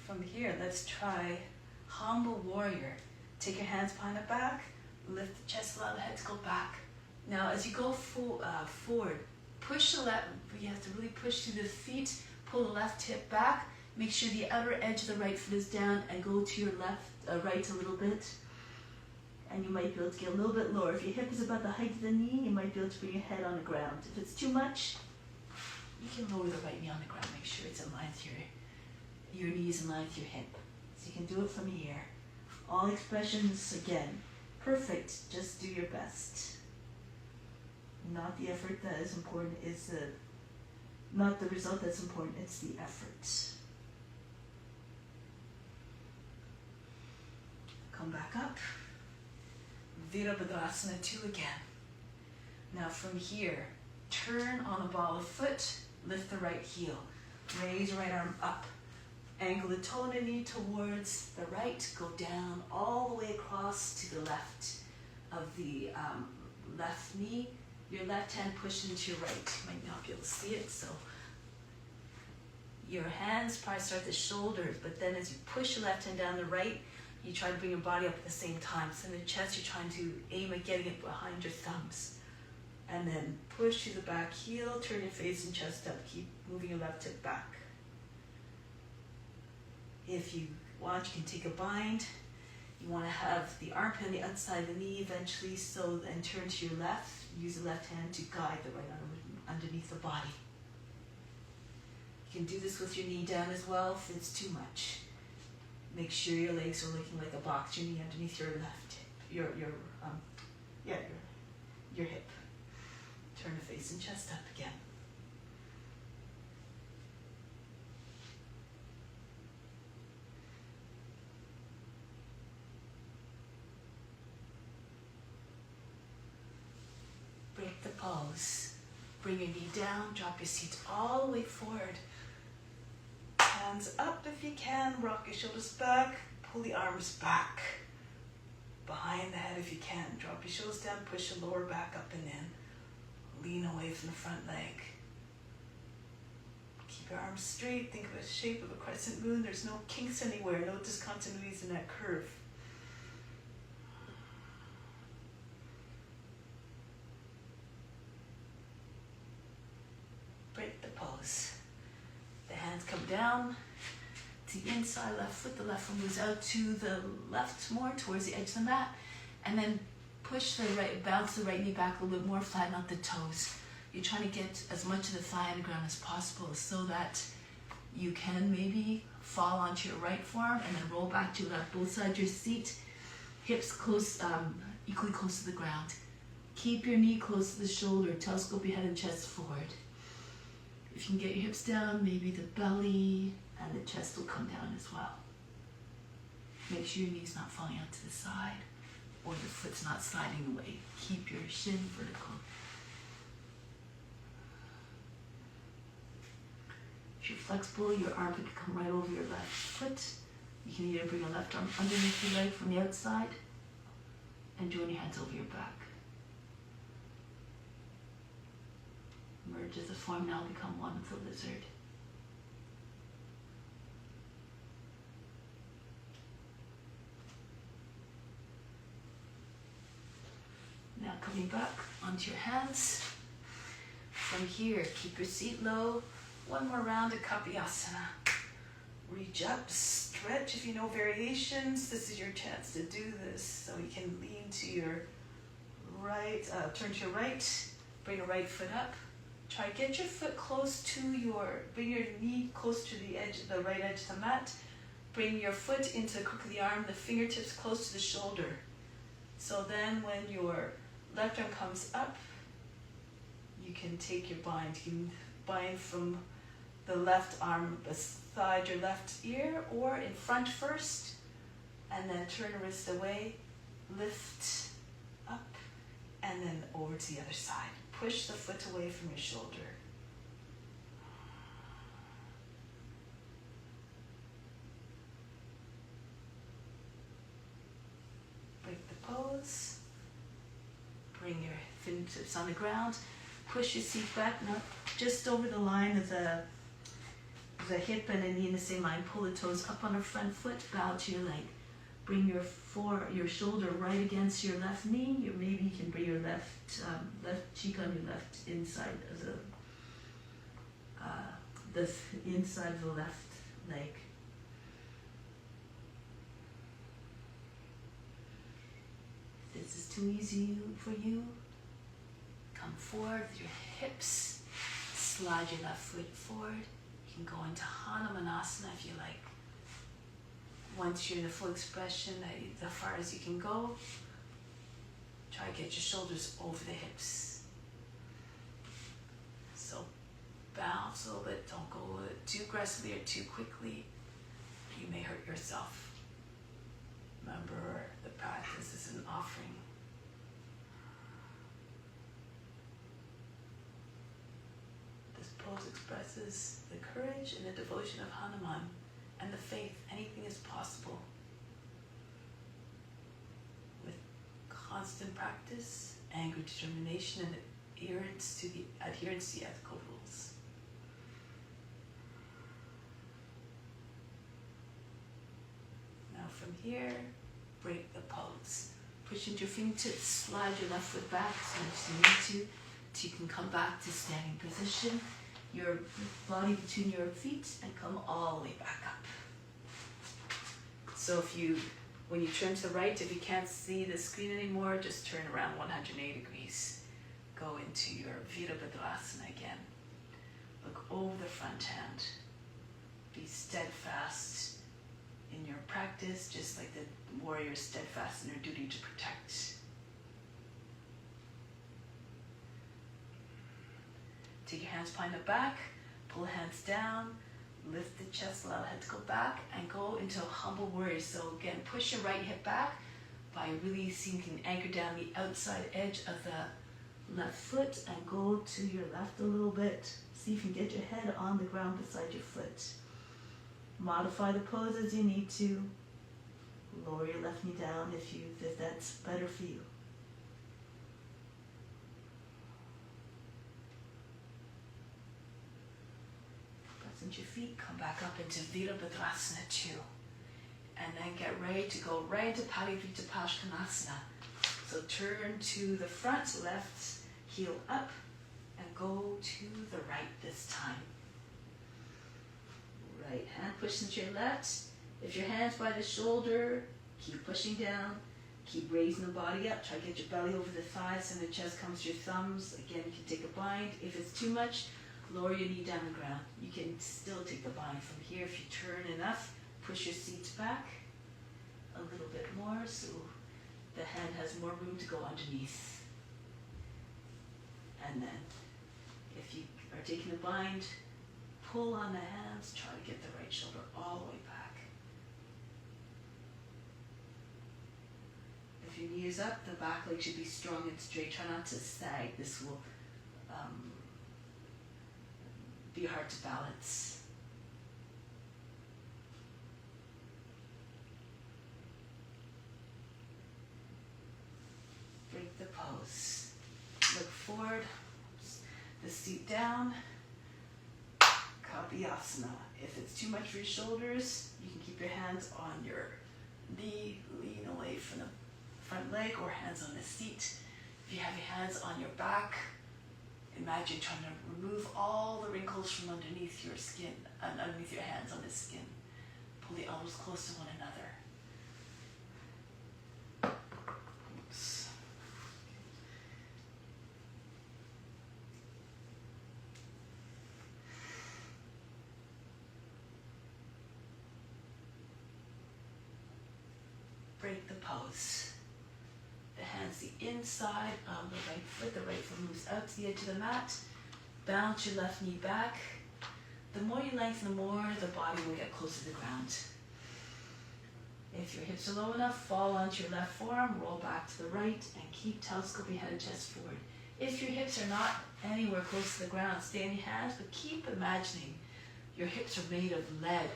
From here, let's try humble warrior. Take your hands behind the back, lift the chest, allow the head to go back. Now, as you go forward, push the left, you have to really push through the feet, pull the left hip back, make sure the outer edge of the right foot is down and go to your right a little bit. And you might be able to get a little bit lower. If your hip is about the height of the knee, you might be able to bring your head on the ground. If it's too much, you can lower the right knee on the ground, make sure it's in line with your knees in line with your hip. So you can do it from here. All expressions, again, perfect. Just do your best. Not the effort that is important, not the result that's important, it's the effort. Come back up. Virabhadrasana 2 again. Now from here, turn on a ball of foot, lift the right heel. Raise right arm up. Angle the toe and the knee towards the right. Go down all the way across to the left of the left knee. Your left hand pushed into your right. You might not be able to see it, so your hands probably start at the shoulders, but then as you push your left hand down the right, you try to bring your body up at the same time. So in the chest, you're trying to aim at getting it behind your thumbs. And then push to the back heel, turn your face and chest up. Keep moving your left hip back. If you want, you can take a bind. You want to have the armpit on the outside of the knee eventually, so then turn to your left. Use the left hand to guide the right arm underneath the body. You can do this with your knee down as well if it's too much. Make sure your legs are looking like a box, your knee underneath your left hip, your hip. Turn the face and chest up again. Break the pose. Bring your knee down, drop your seat all the way forward. Hands up if you can, rock your shoulders back, pull the arms back. Behind the head if you can. Drop your shoulders down, push your lower back up and in. Lean away from the front leg. Keep your arms straight, think of the shape of a crescent moon. There's no kinks anywhere, no discontinuities in that curve. Break the pose. The hands come down to the inside, left foot. The left one moves out to the left more, towards the edge of the mat. And then push the right, bounce the right knee back a little bit more, flatten out the toes. You're trying to get as much of the thigh on the ground as possible so that you can maybe fall onto your right forearm and then roll back to your left. Both sides of your seat, hips close, equally close to the ground. Keep your knee close to the shoulder, telescope your head and chest forward. If you can get your hips down, maybe the belly and the chest will come down as well. Make sure your knee's not falling out to the side or your foot's not sliding away. Keep your shin vertical. If you're flexible, your arm could come right over your left foot. You can either bring your left arm underneath your leg from the outside and join your hands over your back. Merge as a form, now become one with the lizard. Now coming back onto your hands. From here, keep your seat low. One more round of Kapayasana. Reach up, stretch if you know variations. This is your chance to do this. So you can lean to your right, turn to your right, bring your right foot up. Try to get your foot close to bring your knee close to the edge, the right edge of the mat. Bring your foot into the crook of the arm, the fingertips close to the shoulder. So then when your left arm comes up, you can take your bind. You can bind from the left arm beside your left ear or in front first, and then turn the wrist away, lift up, and then over to the other side. Push the foot away from your shoulder. Break the pose. Bring your fingertips on the ground. Push your seat back, not just over the line of the hip and the knee in the same line. Pull the toes up on the front foot, bow to your leg. Bring your shoulder right against your left knee. Maybe you can bring your left cheek on your left inside of the inside of the left leg. If this is too easy for you, come forward with your hips. Slide your left foot forward. You can go into Hanumanasana if you like. Once you're in the full expression, as far as you can go, try to get your shoulders over the hips. So bounce a little bit, don't go too aggressively or too quickly. You may hurt yourself. Remember, the practice is an offering. This pose expresses the courage and the devotion of Hanuman and the faith anything is possible. With constant practice, anger, determination, and adherence to the ethical rules. Now from here, break the pose. Push into your fingertips, slide your left foot back as much as you need to, till you can come back to standing position. Your body between your feet and come all the way back up. So when you turn to the right, if you can't see the screen anymore, just turn around 180 degrees. Go into your Virabhadrasana again. Look over the front hand. Be steadfast in your practice, just like the warrior is steadfast in their duty to protect. Take your hands behind the back, pull hands down, lift the chest, allow the head to go back, and go into a humble warrior. So again, push your right hip back by really sinking anchor down the outside edge of the left foot and go to your left a little bit. See if you can get your head on the ground beside your foot. Modify the pose as you need to. Lower your left knee down if that's better for you. Present your feet, come back up into Virabhadrasana 2. And then get ready to go right into Parivrita Paschimottanasana. So turn to the front, left heel up, and go to the right this time. Right hand pushing to your left. If your hand's by the shoulder, keep pushing down. Keep raising the body up. Try to get your belly over the thighs and the chest comes to your thumbs. Again, you can take a bind. If it's too much, lower your knee down the ground. You can still take the bind from here. If you turn enough, push your seats back a little bit more so the hand has more room to go underneath. And then, if you are taking a bind, pull on the hands, try to get the right shoulder all the way back. If your knee is up, the back leg should be strong and straight. Try not to sag. This will be hard to balance. Break the pose. Look forward, the seat down. Kapiyasana. If it's too much for your shoulders, you can keep your hands on your knee, lean away from the front leg, or hands on the seat. If you have your hands on your back, imagine trying to remove all the wrinkles from underneath your skin, and underneath your hands on the skin. Pull the elbows close to one another. Oops. Break the pose. The hands the inside of the right foot. The right foot moves out to the edge of the mat. Bounce your left knee back. The more you lengthen, the more the body will get close to the ground. If your hips are low enough, fall onto your left forearm, roll back to the right, and keep telescoping head and chest forward. If your hips are not anywhere close to the ground, stay on your hands, but keep imagining your hips are made of lead,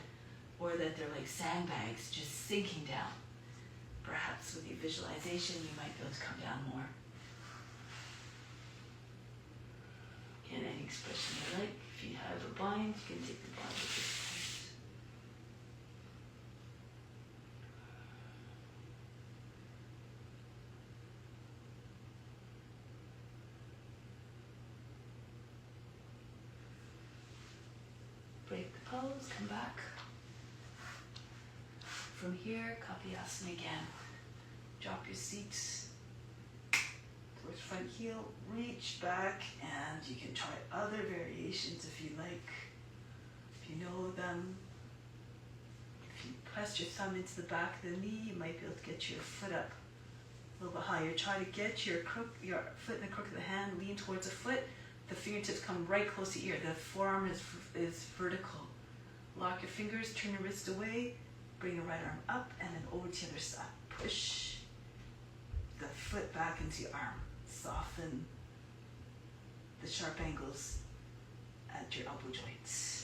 or that they're like sandbags just sinking down. Perhaps with your visualization, you might be able to come down more. In any expression you like. If you have a bind, you can take the bind at this point. Break the pose, come back. From here, Kapiyasana again. Drop your seats towards front heel, reach back, and you can try other variations if you like. If you know them, if you press your thumb into the back of the knee, you might be able to get your foot up a little bit higher. Try to get your foot in the crook of the hand, lean towards the foot. The fingertips come right close to your ear. The forearm is vertical. Lock your fingers, turn your wrist away, bring your right arm up, and then over to the other side. Push the foot back into your arm. Soften the sharp angles at your elbow joints.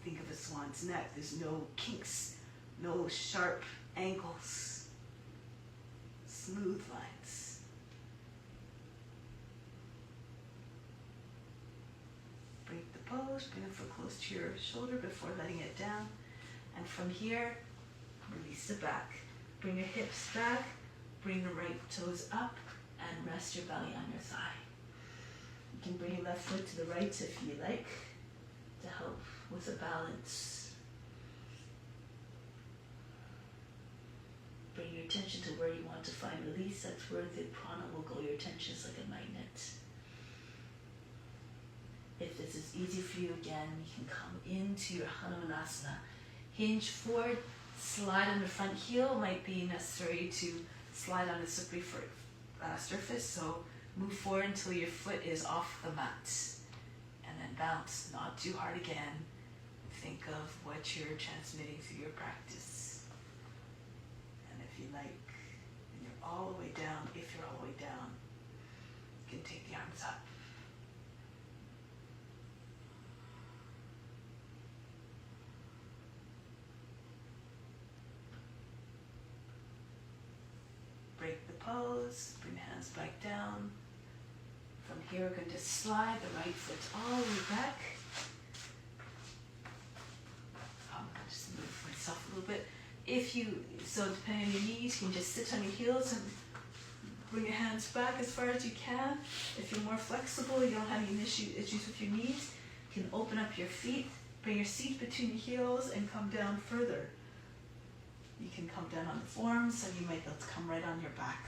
Think of a swan's neck. There's no kinks, no sharp angles, smooth lines. Break the pose, bring the foot close to your shoulder before letting it down. And from here, release the back. Bring your hips back, bring the right toes up, and rest your belly on your thigh. You can bring your left foot to the right if you like, to help with the balance. Bring your attention to where you want to find release. That's where the prana will go. Your attention is like a magnet. If this is easy for you, again, you can come into your Hanumanasana. Hinge forward, slide on the front heel. Might be necessary to slide on a slippery surface, so move forward until your foot is off the mat. And then bounce, not too hard again. Think of what you're transmitting through your practice. And if you like, and you're all the way down, if you're all the way down, you can take the arms up. Break the pose, bring the hands back down. From here, we're going to slide the right foot all the way back. I'm going to just move myself a little bit. So depending on your knees, you can just sit on your heels and bring your hands back as far as you can. If you're more flexible, you don't have any issues with your knees, you can open up your feet, bring your seat between your heels, and come down further. You can come down on the forearms, and you might be able to come right on your back.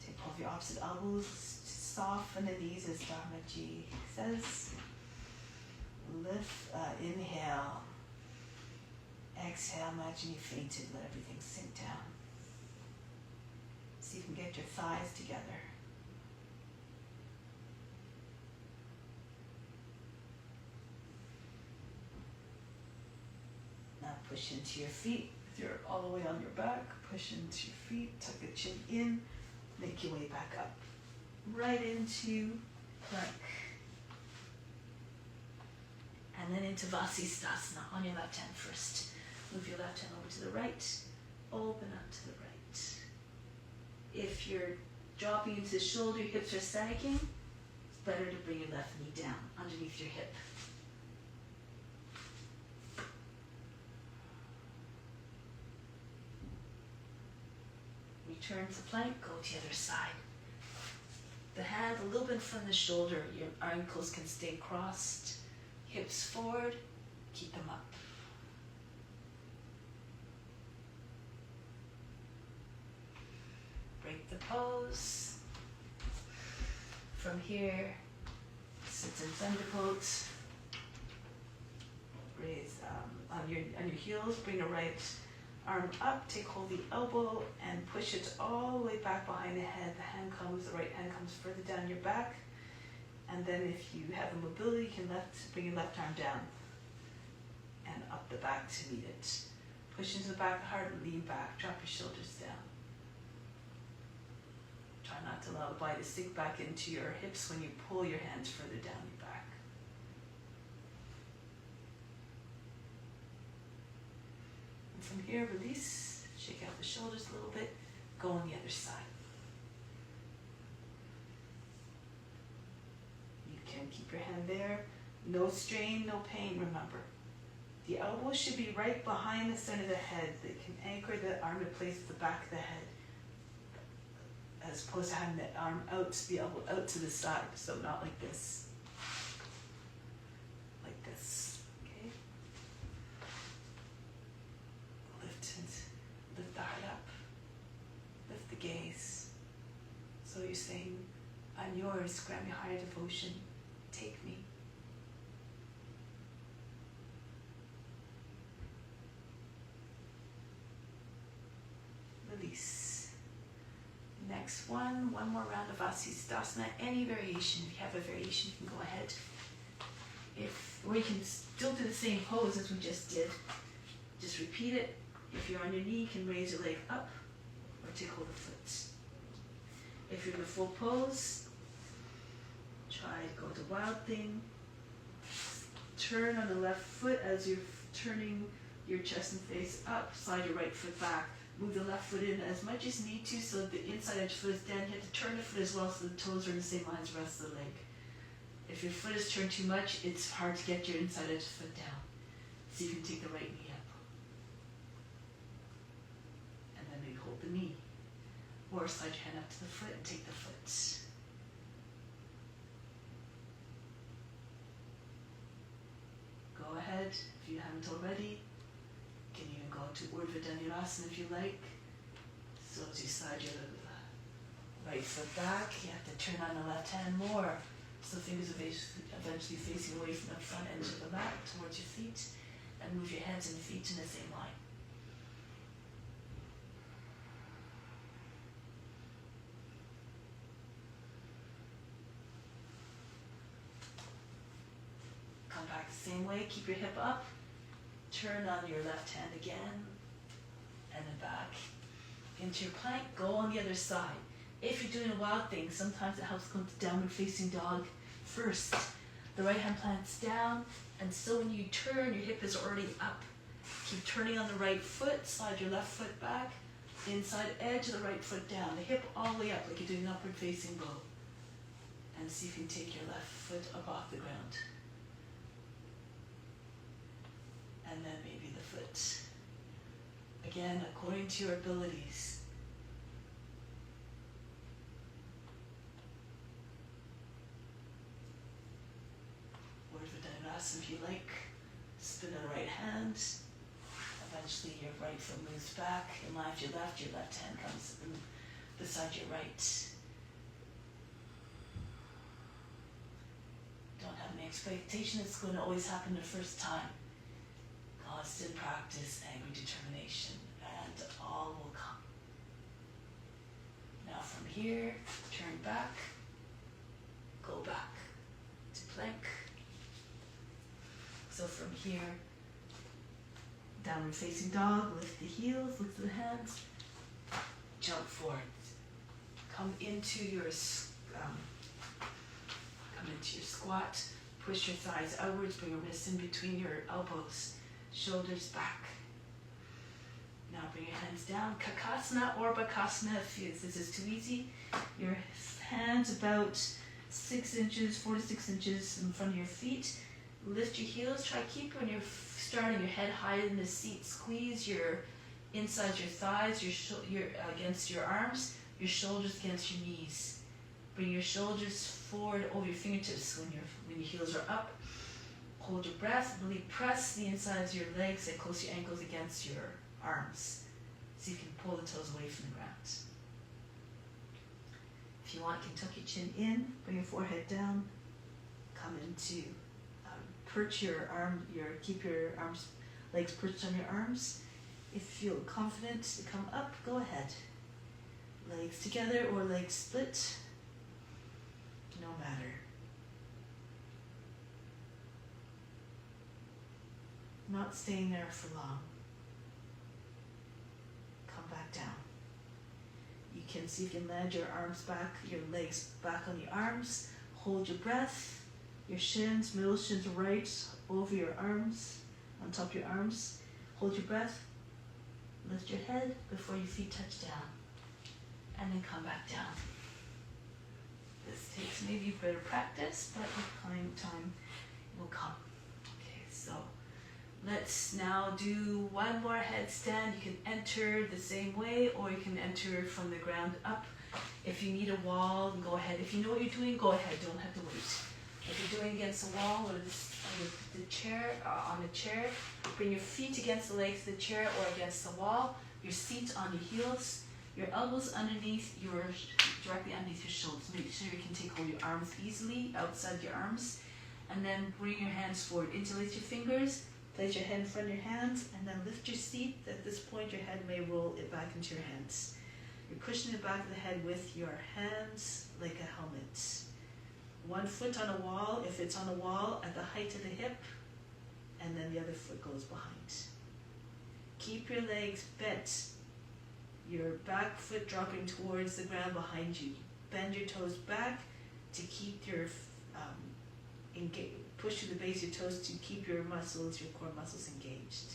Take both your opposite elbows, soften the knees as Dharma Ji says. Lift, inhale. Exhale, imagine you fainted, let everything sink down. So you can get your thighs together. Now push into your feet. If you're all the way on your back, push into your feet, tuck the chin in, make your way back up. Right into plank. And then into Vasisthasana on your left hand first. Move your left hand over to the right, open up to the right. If you're dropping into the shoulder, your hips are sagging, it's better to bring your left knee down underneath your hip. Return to plank, go to the other side. The hand a little bit from the shoulder, your ankles can stay crossed, hips forward, keep them up. Break the pose. From here, sit in Thunderbolt. Raise on your heels, bring the right arm up, take hold of the elbow and push it all the way back behind the head. The right hand comes further down your back. And then if you have the mobility, you can bring your left arm down and up the back to meet it. Push into the back of the heart, lean back, drop your shoulders down. Try not to allow the body to sink back into your hips when you pull your hands further down your back. And from here, release, shake out the shoulders a little bit, go on the other side. You can keep your hand there, no strain, no pain, remember. The elbow should be right behind the center of the head. They can anchor the arm in place at the back of the head, as opposed to having the arm out, the elbow out to the side, so not like this. Like this, okay? Lift the heart up, lift the gaze. So you're saying, I'm yours, grant me higher devotion, take me. next one more round of Vasisthasana, any variation. If you have a variation, you can go ahead. Or you can still do the same pose as we just did. Just repeat it. If you're on your knee, you can raise your leg up or take hold of the foot. If you're in the full pose, try to go to Wild Thing. Turn on the left foot as you're turning your chest and face up. Slide your right foot back. Move the left foot in as much as you need to so the inside edge foot is down. You have to turn the foot as well so the toes are in the same line as the rest of the leg. If your foot is turned too much, it's hard to get your inside edge foot down. So you can take the right knee up. And then maybe hold the knee. Or slide your hand up to the foot and take the foot. Go ahead, if you haven't already. You can even go to Urdhva Dhanurasana if you like. So as you slide your right foot back, you have to turn on the left hand more. So fingers eventually facing away from the front edge of the mat towards your feet. And move your hands and feet in the same line. Come back the same way, keep your hip up. Turn on your left hand again. And then back into your plank. Go on the other side. If you're doing a Wild Thing, sometimes it helps come to downward facing dog first. The right hand plants down, and so when you turn, your hip is already up. Keep turning on the right foot, slide your left foot back, inside edge of the right foot down, the hip all the way up like you're doing an upward facing bow. And see if you can take your left foot up off the ground. And then maybe the foot. Again, according to your abilities. If you like, spin on the right hand. Eventually your right foot moves back in line with your left hand comes beside your right. Don't have any expectation it's going to always happen the first time. Constant practice, angry determination, and all will come. Now from here, turn back, go back to plank. So from here, downward facing dog, lift the heels, lift the hands, jump forward. Come into your squat, push your thighs outwards, bring your wrists in between your elbows, shoulders back. Now bring your hands down, Kakasana or Bakasana if this is too easy. Your hands about 6 inches, 4 to 6 inches in front of your feet. Lift your heels, try keep when you're starting your head high in the seat. Squeeze your inside your thighs, your against your arms, your shoulders against your knees. Bring your shoulders forward over your fingertips when your heels are up. Hold your breath, really press the insides of your legs and close your ankles against your arms. So you can pull the toes away from the ground. If you want, you can tuck your chin in, bring your forehead down, come into perch your arm, keep your legs perched on your arms. If you feel confident to come up, go ahead. Legs together or legs split, no matter. Not staying there for long. Come back down. You can see if you can land your arms back, your legs back on your arms. Hold your breath. Your shins, middle shins right over your arms, on top of your arms. Hold your breath. Lift your head before your feet touch down. And then come back down. This takes maybe a better practice, but with time will come. Okay, so let's now do one more headstand. You can enter the same way, or you can enter from the ground up. If you need a wall, go ahead. If you know what you're doing, go ahead. Don't have to wait. If you're doing against the wall or the chair, on the chair, bring your feet against the legs of the chair or against the wall. Your seat on your heels. Your elbows directly underneath your shoulders. Make sure you can take hold of your arms easily outside your arms. And then bring your hands forward. Interlace your fingers. Place your head in front of your hands. And then lift your seat. At this point, your head may roll it back into your hands. You're cushioning the back of the head with your hands like a helmet. One foot on a wall, if it's on a wall, at the height of the hip, and then the other foot goes behind. Keep your legs bent, your back foot dropping towards the ground behind you. Bend your toes back to keep your, push to the base of your toes to keep your muscles, your core muscles engaged.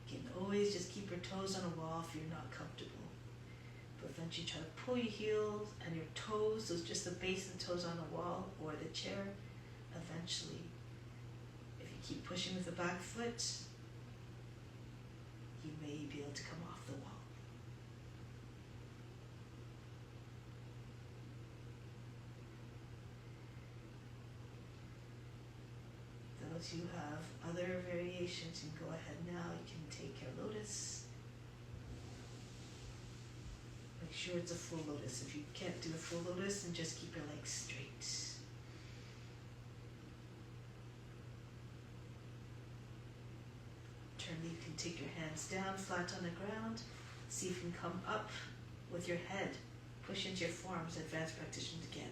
You can always just keep your toes on a wall if you're not comfortable. But eventually try to pull your heels and your toes, so it's just the base of the toes on the wall or the chair. Eventually, if you keep pushing with the back foot, you may be able to come off the wall. Those who have other variations, you can go ahead now. You can take your lotus. Make sure it's a full lotus. If you can't do a full lotus, then just keep your legs straight. You can take your hands down flat on the ground. See if you can come up with your head. Push into your forearms, advanced practitioners again.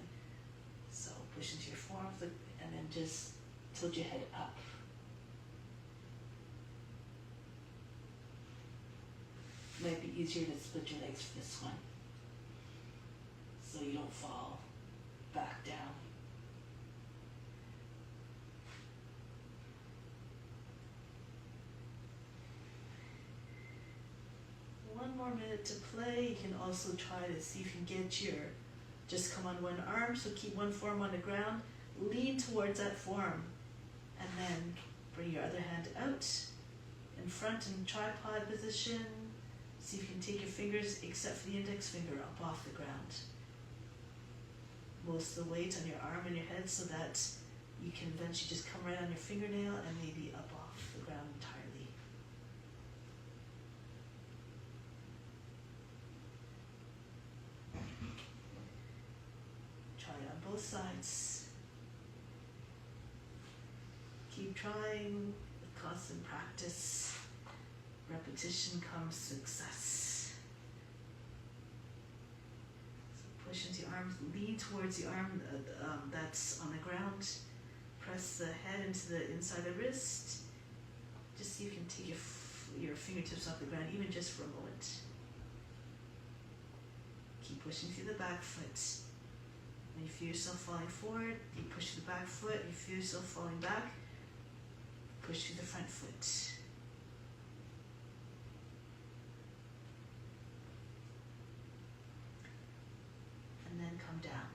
So push into your forearms and then just tilt your head up. Might be easier to split your legs for this one, so you don't fall back down. One more minute to play. You can also try to see if you can get just come on one arm, so keep one forearm on the ground, lean towards that forearm, and then bring your other hand out in front in tripod position. See if you can take your fingers, except for the index finger, up off the ground. Most of the weight on your arm and your head, so that you can eventually just come right on your fingernail and maybe up off the ground entirely. Both sides. Keep trying with constant practice. Repetition comes success. So push into your arms, lean towards the arm that's on the ground. Press the head into the inside of the wrist. Just see if you can take your fingertips off the ground, even just for a moment. Keep pushing through the back foot. When you feel yourself falling forward, you push the back foot. You feel yourself falling back, push through the front foot. And then come down.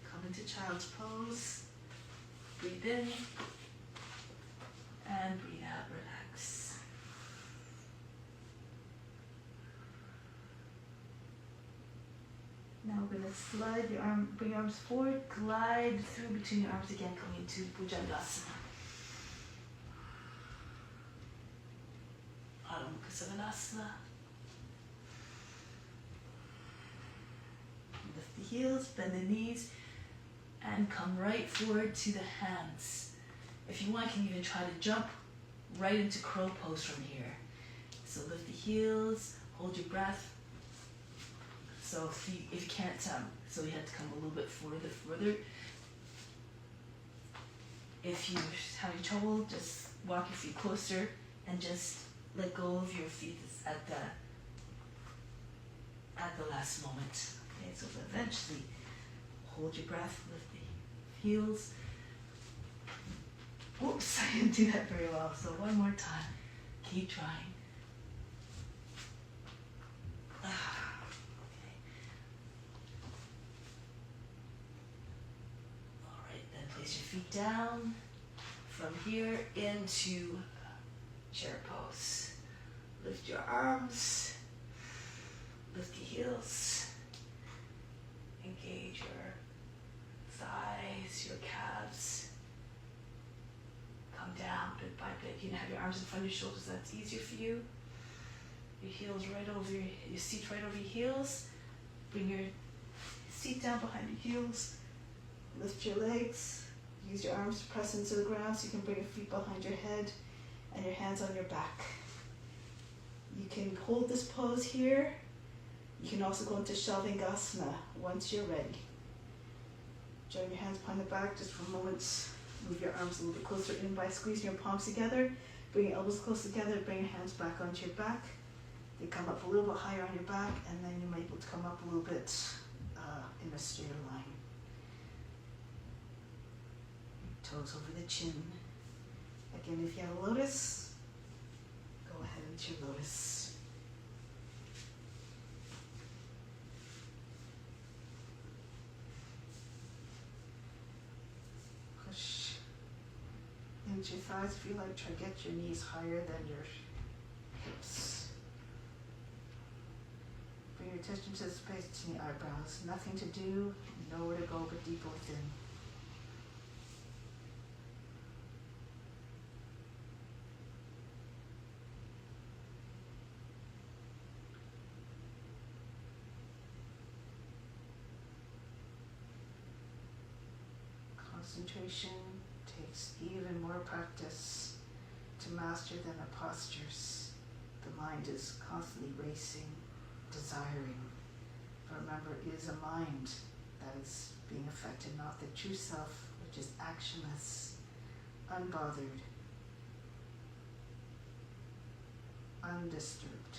Come into child's pose. Breathe in and breathe out. Relax. Now we're going to slide your arm, bring your arms forward, glide through between your arms again, coming into Bhujangasana. Adho Mukha Svanasana. Lift the heels, bend the knees, and come right forward to the hands. If you want, you can even try to jump right into crow pose from here. So lift the heels, hold your breath. So if you can't, so you have to come a little bit further. If you have trouble, just walk your feet closer and just let go of your feet at the last moment. Okay, so eventually hold your breath, lift the heels. Oops, I didn't do that very well. So one more time. Keep trying. Feet down, from here into chair pose. Lift your arms, lift your heels, engage your thighs, your calves. Come down bit by bit. You can have your arms in front of your shoulders, that's easier for you. Your heels right over your seat right over your heels. Bring your seat down behind your heels. Lift your legs. Use your arms to press into the ground so you can bring your feet behind your head and your hands on your back. You can hold this pose here. You can also go into Shalvingasana once you're ready. Join your hands behind the back just for a moment. Move your arms a little bit closer in by squeezing your palms together. Bring your elbows close together. Bring your hands back onto your back. They come up a little bit higher on your back, and then you might be able to come up a little bit in a straighter line. Toes over the chin. Again, if you have a lotus, go ahead into your lotus. Push into your thighs. If you like, try to get your knees higher than your hips. Bring your attention to the space between the eyebrows. Nothing to do, nowhere to go but deep within. Concentration takes even more practice to master than the postures. The mind is constantly racing, desiring. But remember, it is a mind that is being affected, not the true self, which is actionless, unbothered, undisturbed.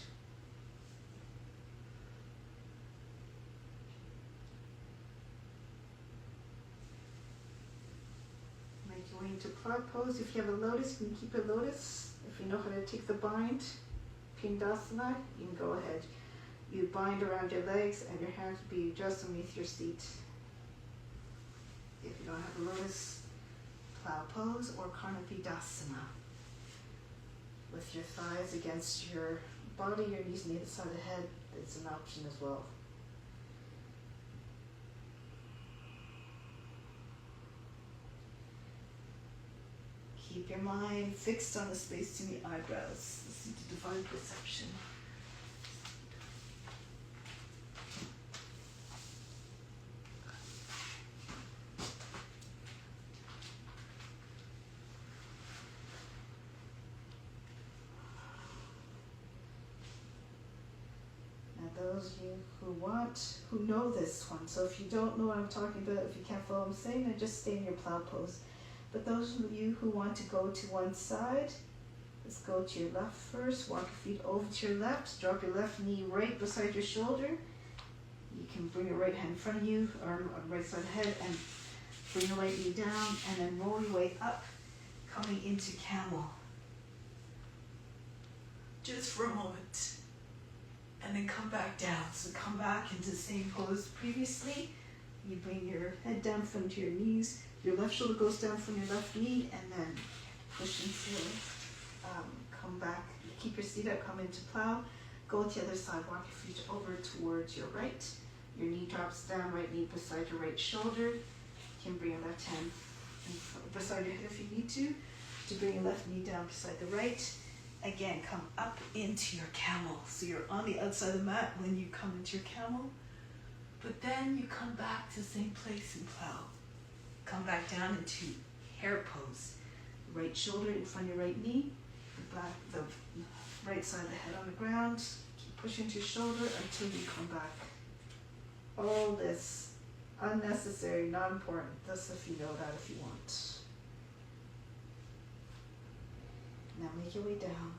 Make your way into cloud pose. If you have a lotus, you can keep a lotus. If you know how to take the bind, Pindasana, you can go ahead. You bind around your legs and your hands will be just underneath your seat. If you don't have a lotus, plow pose or Karnapidasana. With your thighs against your body, your knees on either side of the head, it's an option as well. Keep your mind fixed on the space between the eyebrows. Listen to divine perception. Those of you who know this one, so if you don't know what I'm talking about, if you can't follow what I'm saying, then just stay in your plow pose. But those of you who want to go to one side, let's go to your left first. Walk your feet over to your left. Drop your left knee right beside your shoulder. You can bring your right hand in front of you, arm on the right side of the head, and bring your right knee down, and then roll your way up, coming into camel. Just for a moment. And then come back down. So come back into the same pose previously. You bring your head down from your knees. Your left shoulder goes down from your left knee, and then push into come back. Keep your seat up, come into plow. Go to the other side. Walk your feet over towards your right. Your knee drops down, right knee beside your right shoulder. You can bring your left hand beside your head if you need to bring your left knee down beside the right. Again, come up into your camel. So you're on the outside of the mat when you come into your camel. But then you come back to the same place in plow. Come back down into hare pose. Right shoulder in front of your right knee. The right side of the head on the ground. Keep pushing to your shoulder until you come back. All this unnecessary, not important. Just if you know that if you want. Now make your way down.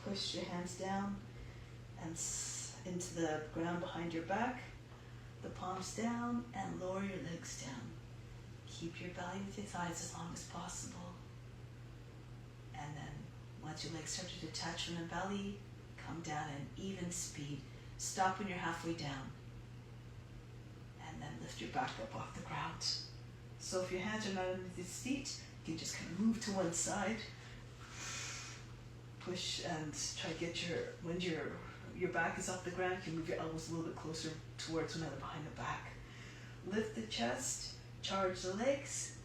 Push your hands down and into the ground behind your back. The palms down and lower your legs down. Keep your belly with your thighs as long as possible. And then once your legs start to detach from the belly, come down at even speed. Stop when you're halfway down. And then lift your back up off the ground. So if your hands are not underneath your feet, you can just kind of move to one side. Push and try to get when your back is off the ground, you can move your elbows a little bit closer towards one another behind the back. Lift the chest, charge the legs,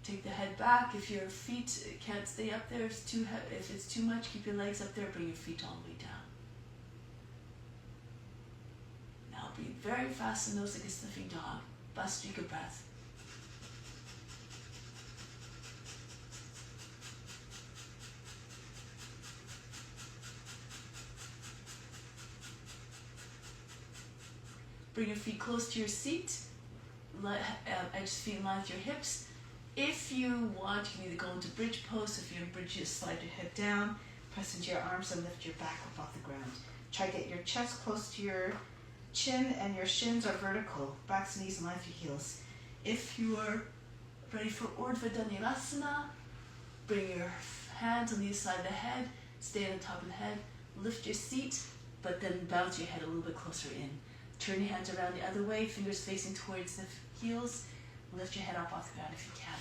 take the head back. If your feet can't stay up there, if it's too much, keep your legs up there, bring your feet all the way down. Now breathe very fast and nose like a sniffing dog. Bust your breath. Bring your feet close to your seat. Edge feet in line with your hips. If you want, you can either go into bridge pose. If you're in bridge, you just slide your head down, press into your arms, and lift your back up off the ground. Try to get your chest close to your chin, and your shins are vertical. Backs, knees, in line with your heels. If you are ready for Urdhva Dhanurasana, bring your hands on the other side of the head, stay on the top of the head, lift your seat, but then bounce your head a little bit closer in. Turn your hands around the other way, fingers facing towards the heels. Lift your head up off the ground if you can.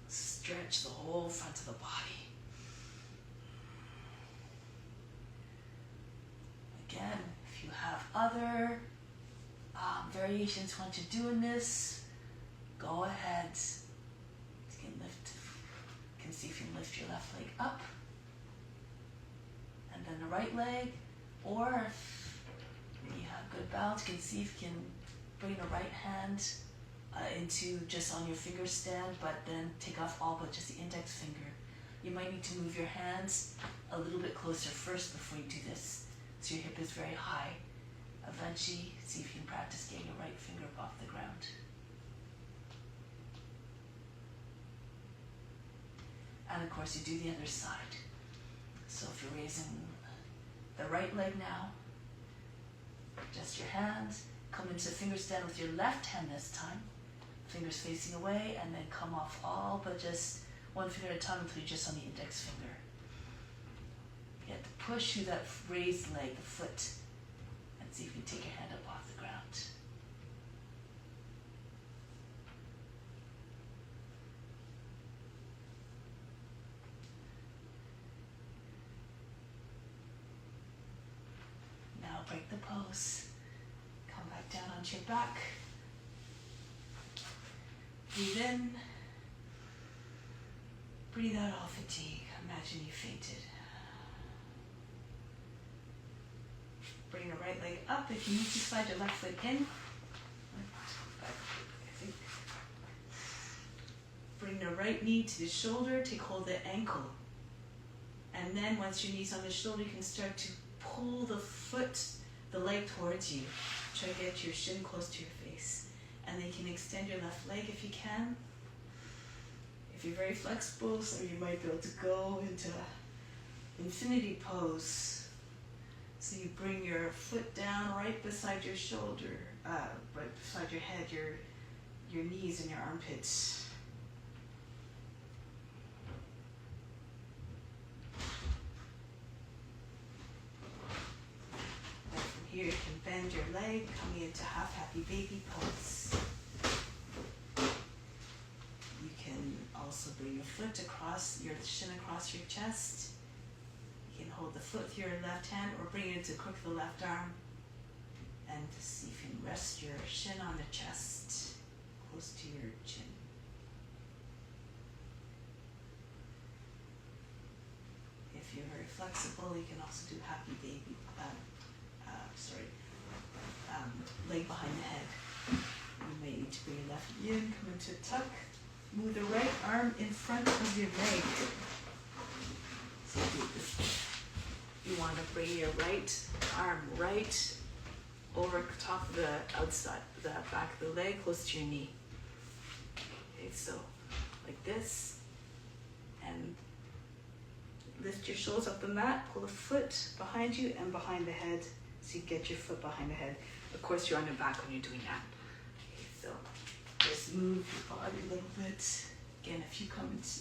Stretch the whole front of the body. Again, if you have other variations you want to do in this, go ahead. You can see if you can lift your left leg up, and then the right leg, or if you have good balance, you can see if you can bring the right hand into just on your finger stand, but then take off all but just the index finger. You might need to move your hands a little bit closer first before you do this, so your hip is very high. Eventually, see if you can practice getting your right finger up off the ground. And of course, you do the other side. So if you're raising the right leg now, adjust your hands, come into finger stand with your left hand this time, fingers facing away, and then come off all but just one finger at a time until you're just on the index finger. You have to push through that raised leg, the foot, and see if you can take your hand up off the ground. Now break the pose. Come back down onto your back. Breathe in. Breathe out all fatigue. Imagine you fainted. Bring your right leg up. If you need to, slide your left leg in. Bring the right knee to the shoulder. Take hold of the ankle. And then once your knee's on the shoulder, you can start to pull the foot, the leg towards you. Try to get your shin close to your face. And then you can extend your left leg if you can. If you're very flexible, so you might be able to go into infinity pose. So you bring your foot down right beside your shoulder, right beside your head, your knees and your armpits. Then from here you can bend your leg, coming into half happy baby pose. You can also bring your foot across, your shin across your chest. You can hold the foot with your left hand or bring it to crook the left arm. And see if you can rest your shin on the chest, close to your chin. If you're very flexible, you can also do happy baby, leg behind the head. You may need to bring your left knee in, come into a tuck. Move the right arm in front of your leg. So do this. You want to bring your right arm right over top of the outside, the back of the leg, close to your knee. Okay, so like this. And lift your shoulders up the mat, pull the foot behind you and behind the head. So you get your foot behind the head. Of course, you're on your back when you're doing that. Okay, so just move your body a little bit. Again, if you come into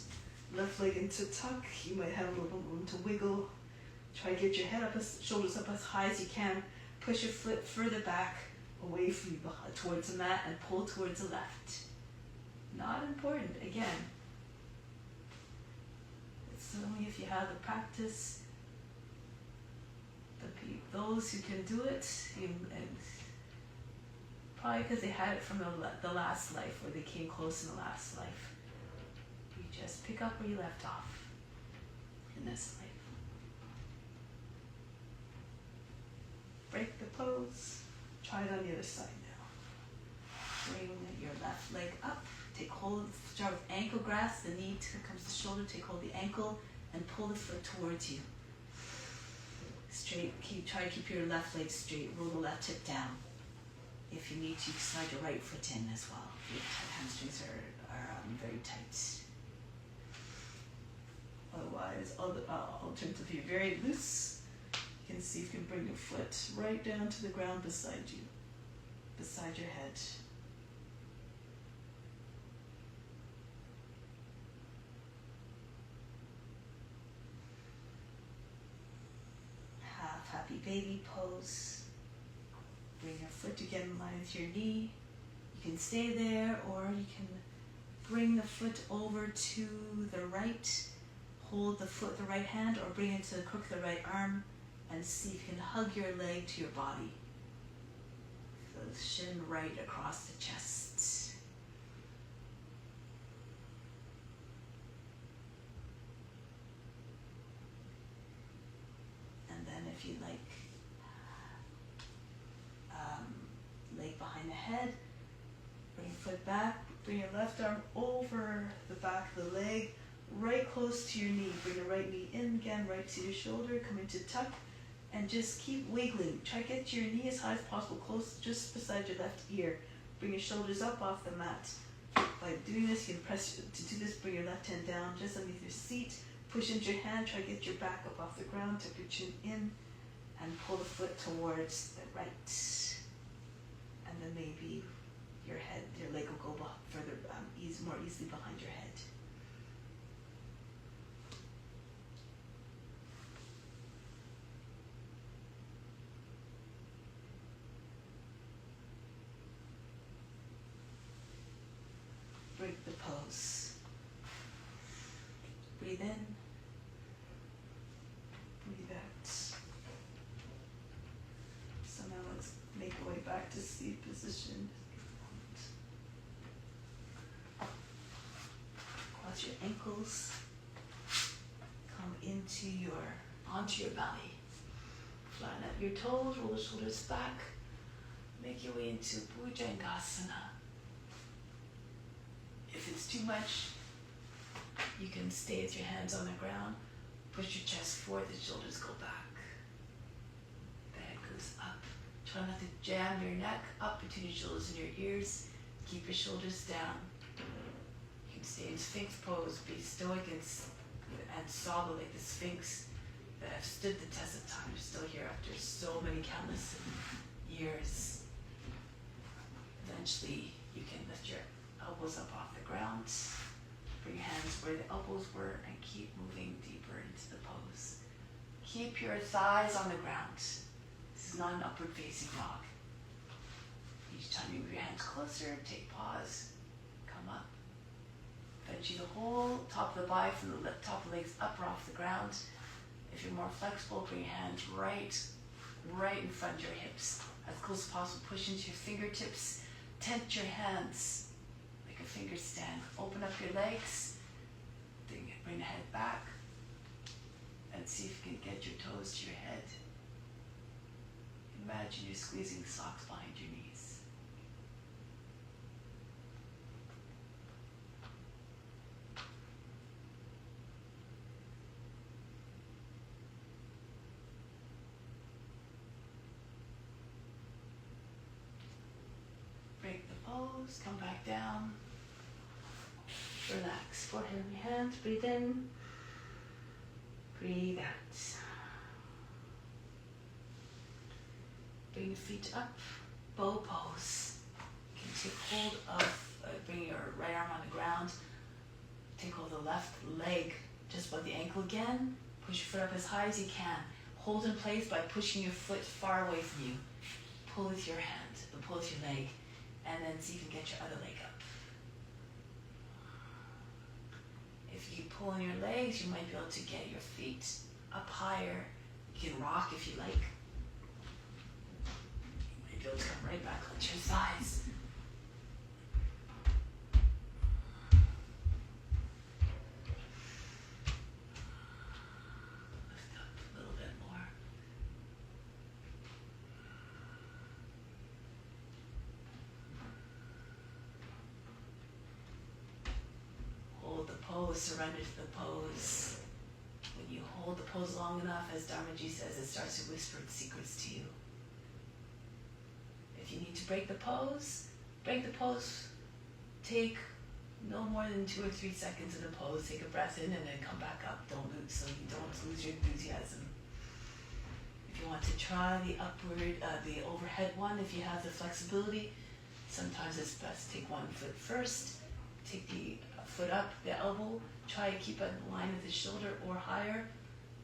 left leg into tuck, you might have a little bit of room to wiggle. Try to get your head up, shoulders up as high as you can. Push your foot further back, away from you, towards the mat, and pull towards the left. Not important, again. It's only if you have the practice. Those who can do it, and probably because they had it from the last life, or they came close in the last life. You just pick up where you left off in this life. Break the pose. Try it on the other side now. Bring your left leg up. Take hold, start with ankle grasp, the knee comes to the shoulder, take hold of the ankle, and pull the foot towards you. Straight, try to keep your left leg straight, roll the left hip down. If you need to, slide your right foot in as well. Your hamstrings are very tight. Otherwise, alternatively, if you're very loose, you can see if you can bring your foot right down to the ground beside you, beside your head. Half happy baby pose. Bring your foot again in line with your knee. You can stay there, or you can bring the foot over to the right. Hold the right hand, or bring it to the crook of the right arm, and see if you can hug your leg to your body. So the shin right across the chest. And then if you like, leg behind the head, bring your foot back, bring your left arm over the back of the leg, right close to your knee. Bring the right knee in again, right to your shoulder, come into tuck, and just keep wiggling. Try to get your knee as high as possible, close just beside your left ear. Bring your shoulders up off the mat. By doing this, you can press, to do this, bring your left hand down just underneath your seat, push into your hand, try to get your back up off the ground, tuck your chin in, and pull the foot towards the right. And then maybe your leg will go further, more easily behind your head. Break the pose. Breathe in. Breathe out. So now let's make our way back to seat position. Cross your ankles. Come onto your belly. Flatten out your toes, roll the shoulders back. Make your way into Bhujangasana. If it's too much, you can stay with your hands on the ground. Push your chest forward, the shoulders go back. The head goes up. Try not to jam your neck up between your shoulders and your ears. Keep your shoulders down. You can stay in Sphinx pose, be stoic and solid like the Sphinx that have stood the test of time. You're still here after so many countless years. Eventually, you can lift your elbows up off the ground. Bring your hands where the elbows were and keep moving deeper into the pose. Keep your thighs on the ground. This is not an upward facing dog. Each time you move your hands closer, take pause, come up. Eventually the whole top of the body from the top of the legs up or off the ground. If you're more flexible, bring your hands right in front of your hips. As close as possible, push into your fingertips. Tent your hands like a finger stand. Open up your legs. Bring the head back. And see if you can get your toes to your head. Imagine you're squeezing the socks behind your knees. Break the pose, come back down. Relax, forehead in your hands, breathe in, breathe out. Bring your feet up, bow pose. You can take hold of, bring your right arm on the ground, take hold of the left leg just above the ankle again, push your foot up as high as you can. Hold in place by pushing your foot far away from you. Pull with your hand, pull with your leg, and then see if you can get your other leg up. If you pull on your legs, you might be able to get your feet up higher. You can rock if you like. You might be able to come right back onto your thighs. Lift up a little bit more. Hold the pose, surrender to the pose. When you hold hold the pose long enough, as Dharmaji says, it starts to whisper its secrets to you. If you need to break the pose, break the pose. Take no more than 2 or 3 seconds in the pose. Take a breath in and then come back up. Don't lose, so you don't lose your enthusiasm. If you want to try the the overhead one, if you have the flexibility, sometimes it's best to take one foot first. Take the foot up, the elbow. Try to keep it in line with the shoulder or higher,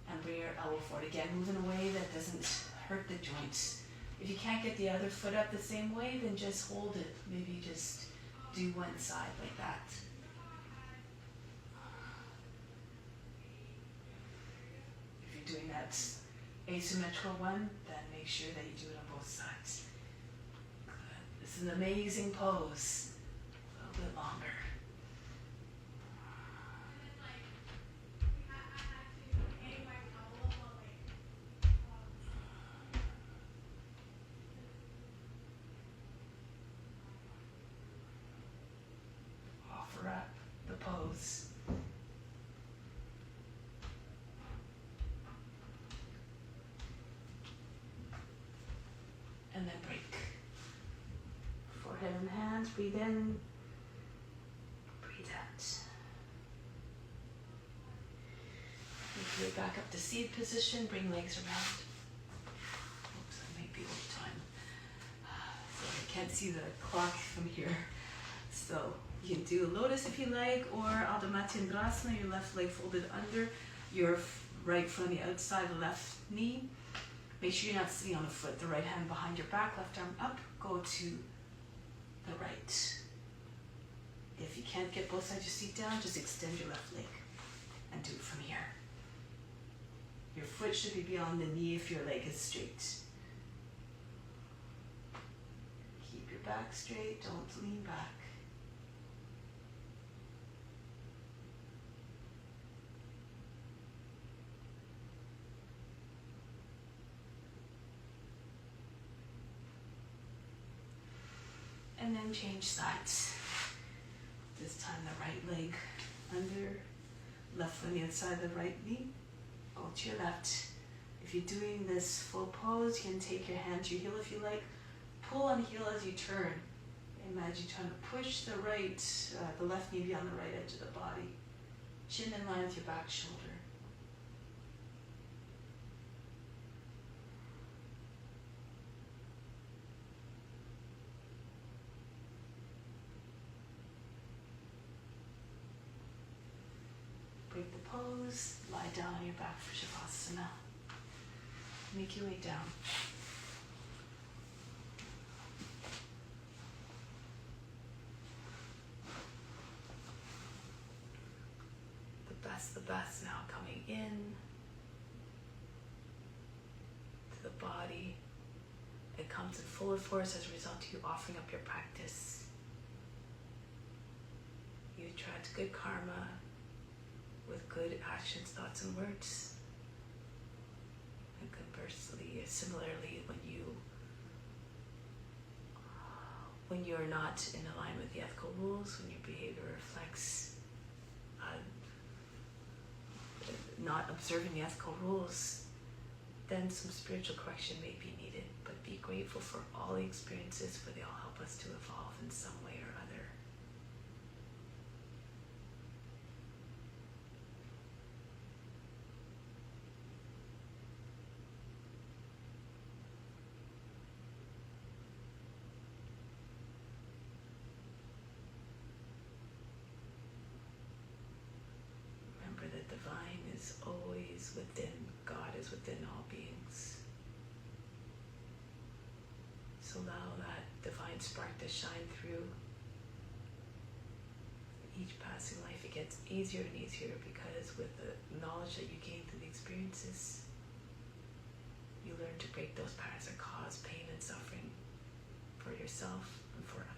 and bring your elbow forward. Again, move in a way that doesn't hurt the joints. If you can't get the other foot up the same way, then just hold it. Maybe just do one side like that. If you're doing that asymmetrical one, then make sure that you do it on both sides. Good. This is an amazing pose. A little bit longer. Offer up the pose. And then break. Forehead and hands, breathe in, breathe out. Make your way back up to seated position, bring legs around. Oops, I might be over time. So I can't see the clock from here. So you can do a lotus if you like, or Adho Matsyendrasana, your left leg folded under, your right foot on the outside, the left knee. Make sure you're not sitting on the foot. The right hand behind your back, left arm up, go to the right. If you can't get both sides of your seat down, just extend your left leg and do it from here. Your foot should be beyond the knee if your leg is straight. Keep your back straight, don't lean back. And then change sides. This time the right leg under, left foot on the outside of the right knee. Go to your left. If you're doing this full pose, you can take your hand to your heel if you like. Pull on the heel as you turn. Imagine trying to push the left knee beyond the right edge of the body. Chin in line with your back shoulder. Break the pose, lie down on your back for Shavasana. Make your way down. The best now coming in to the body. It comes in fuller force as a result of you offering up your practice. You attract good karma with good actions, thoughts, and words. And conversely, similarly, when you're not in alignment with the ethical rules, when your behavior reflects not observing the ethical rules, then some spiritual correction may be needed. But be grateful for all the experiences, for they all help us to evolve in some way or other. The divine is always within. God is within all beings. So allow that divine spark to shine through. Each passing life, it gets easier and easier because with the knowledge that you gain through the experiences, you learn to break those patterns that cause pain and suffering for yourself and for others.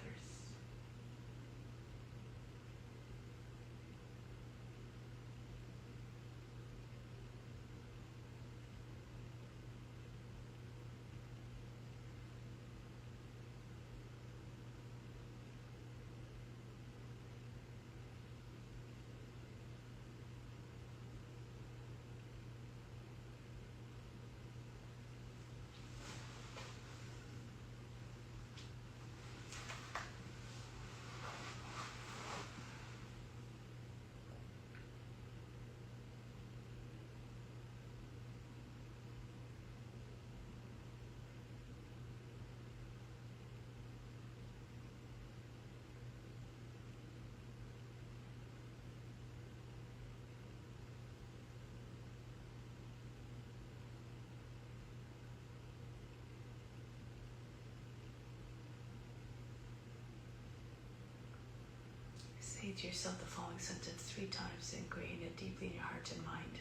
Repeat to yourself the following sentence 3 times and ingrain it deeply in your heart and mind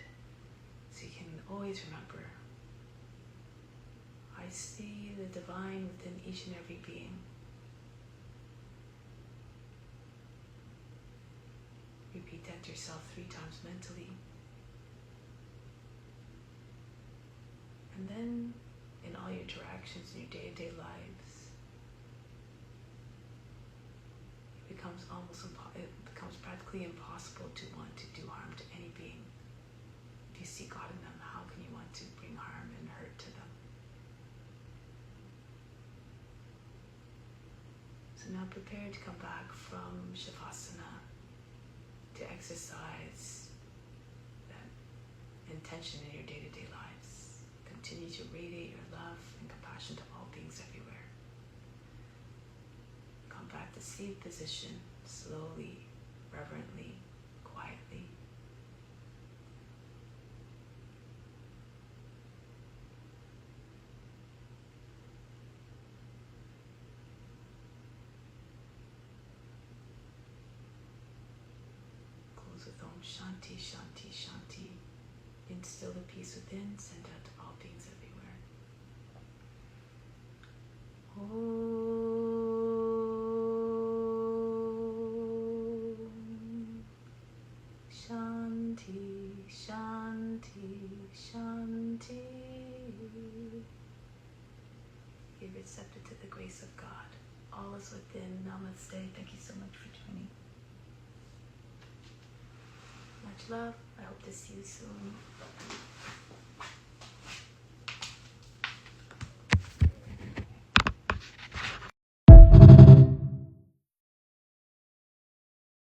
so you can always remember. I see the divine within each and every being. Repeat that to yourself 3 times mentally. And then in all your interactions in your day-to-day lives, it becomes practically impossible to want to do harm to any being. If you see God in them, how can you want to bring harm and hurt to them? So now prepare to come back from Shavasana to exercise that intention in your day-to-day lives. Continue to radiate your love and compassion to all beings everywhere. Come back to seated position, slowly, reverently, quietly. Close with Om Shanti, Shanti, Shanti. Instill the peace within, send out to all beings everywhere. Shanti, Shanti, Shanti. Be receptive to the grace of God. All is within. Namaste. Thank you so much for joining. Much love. I hope to see you soon.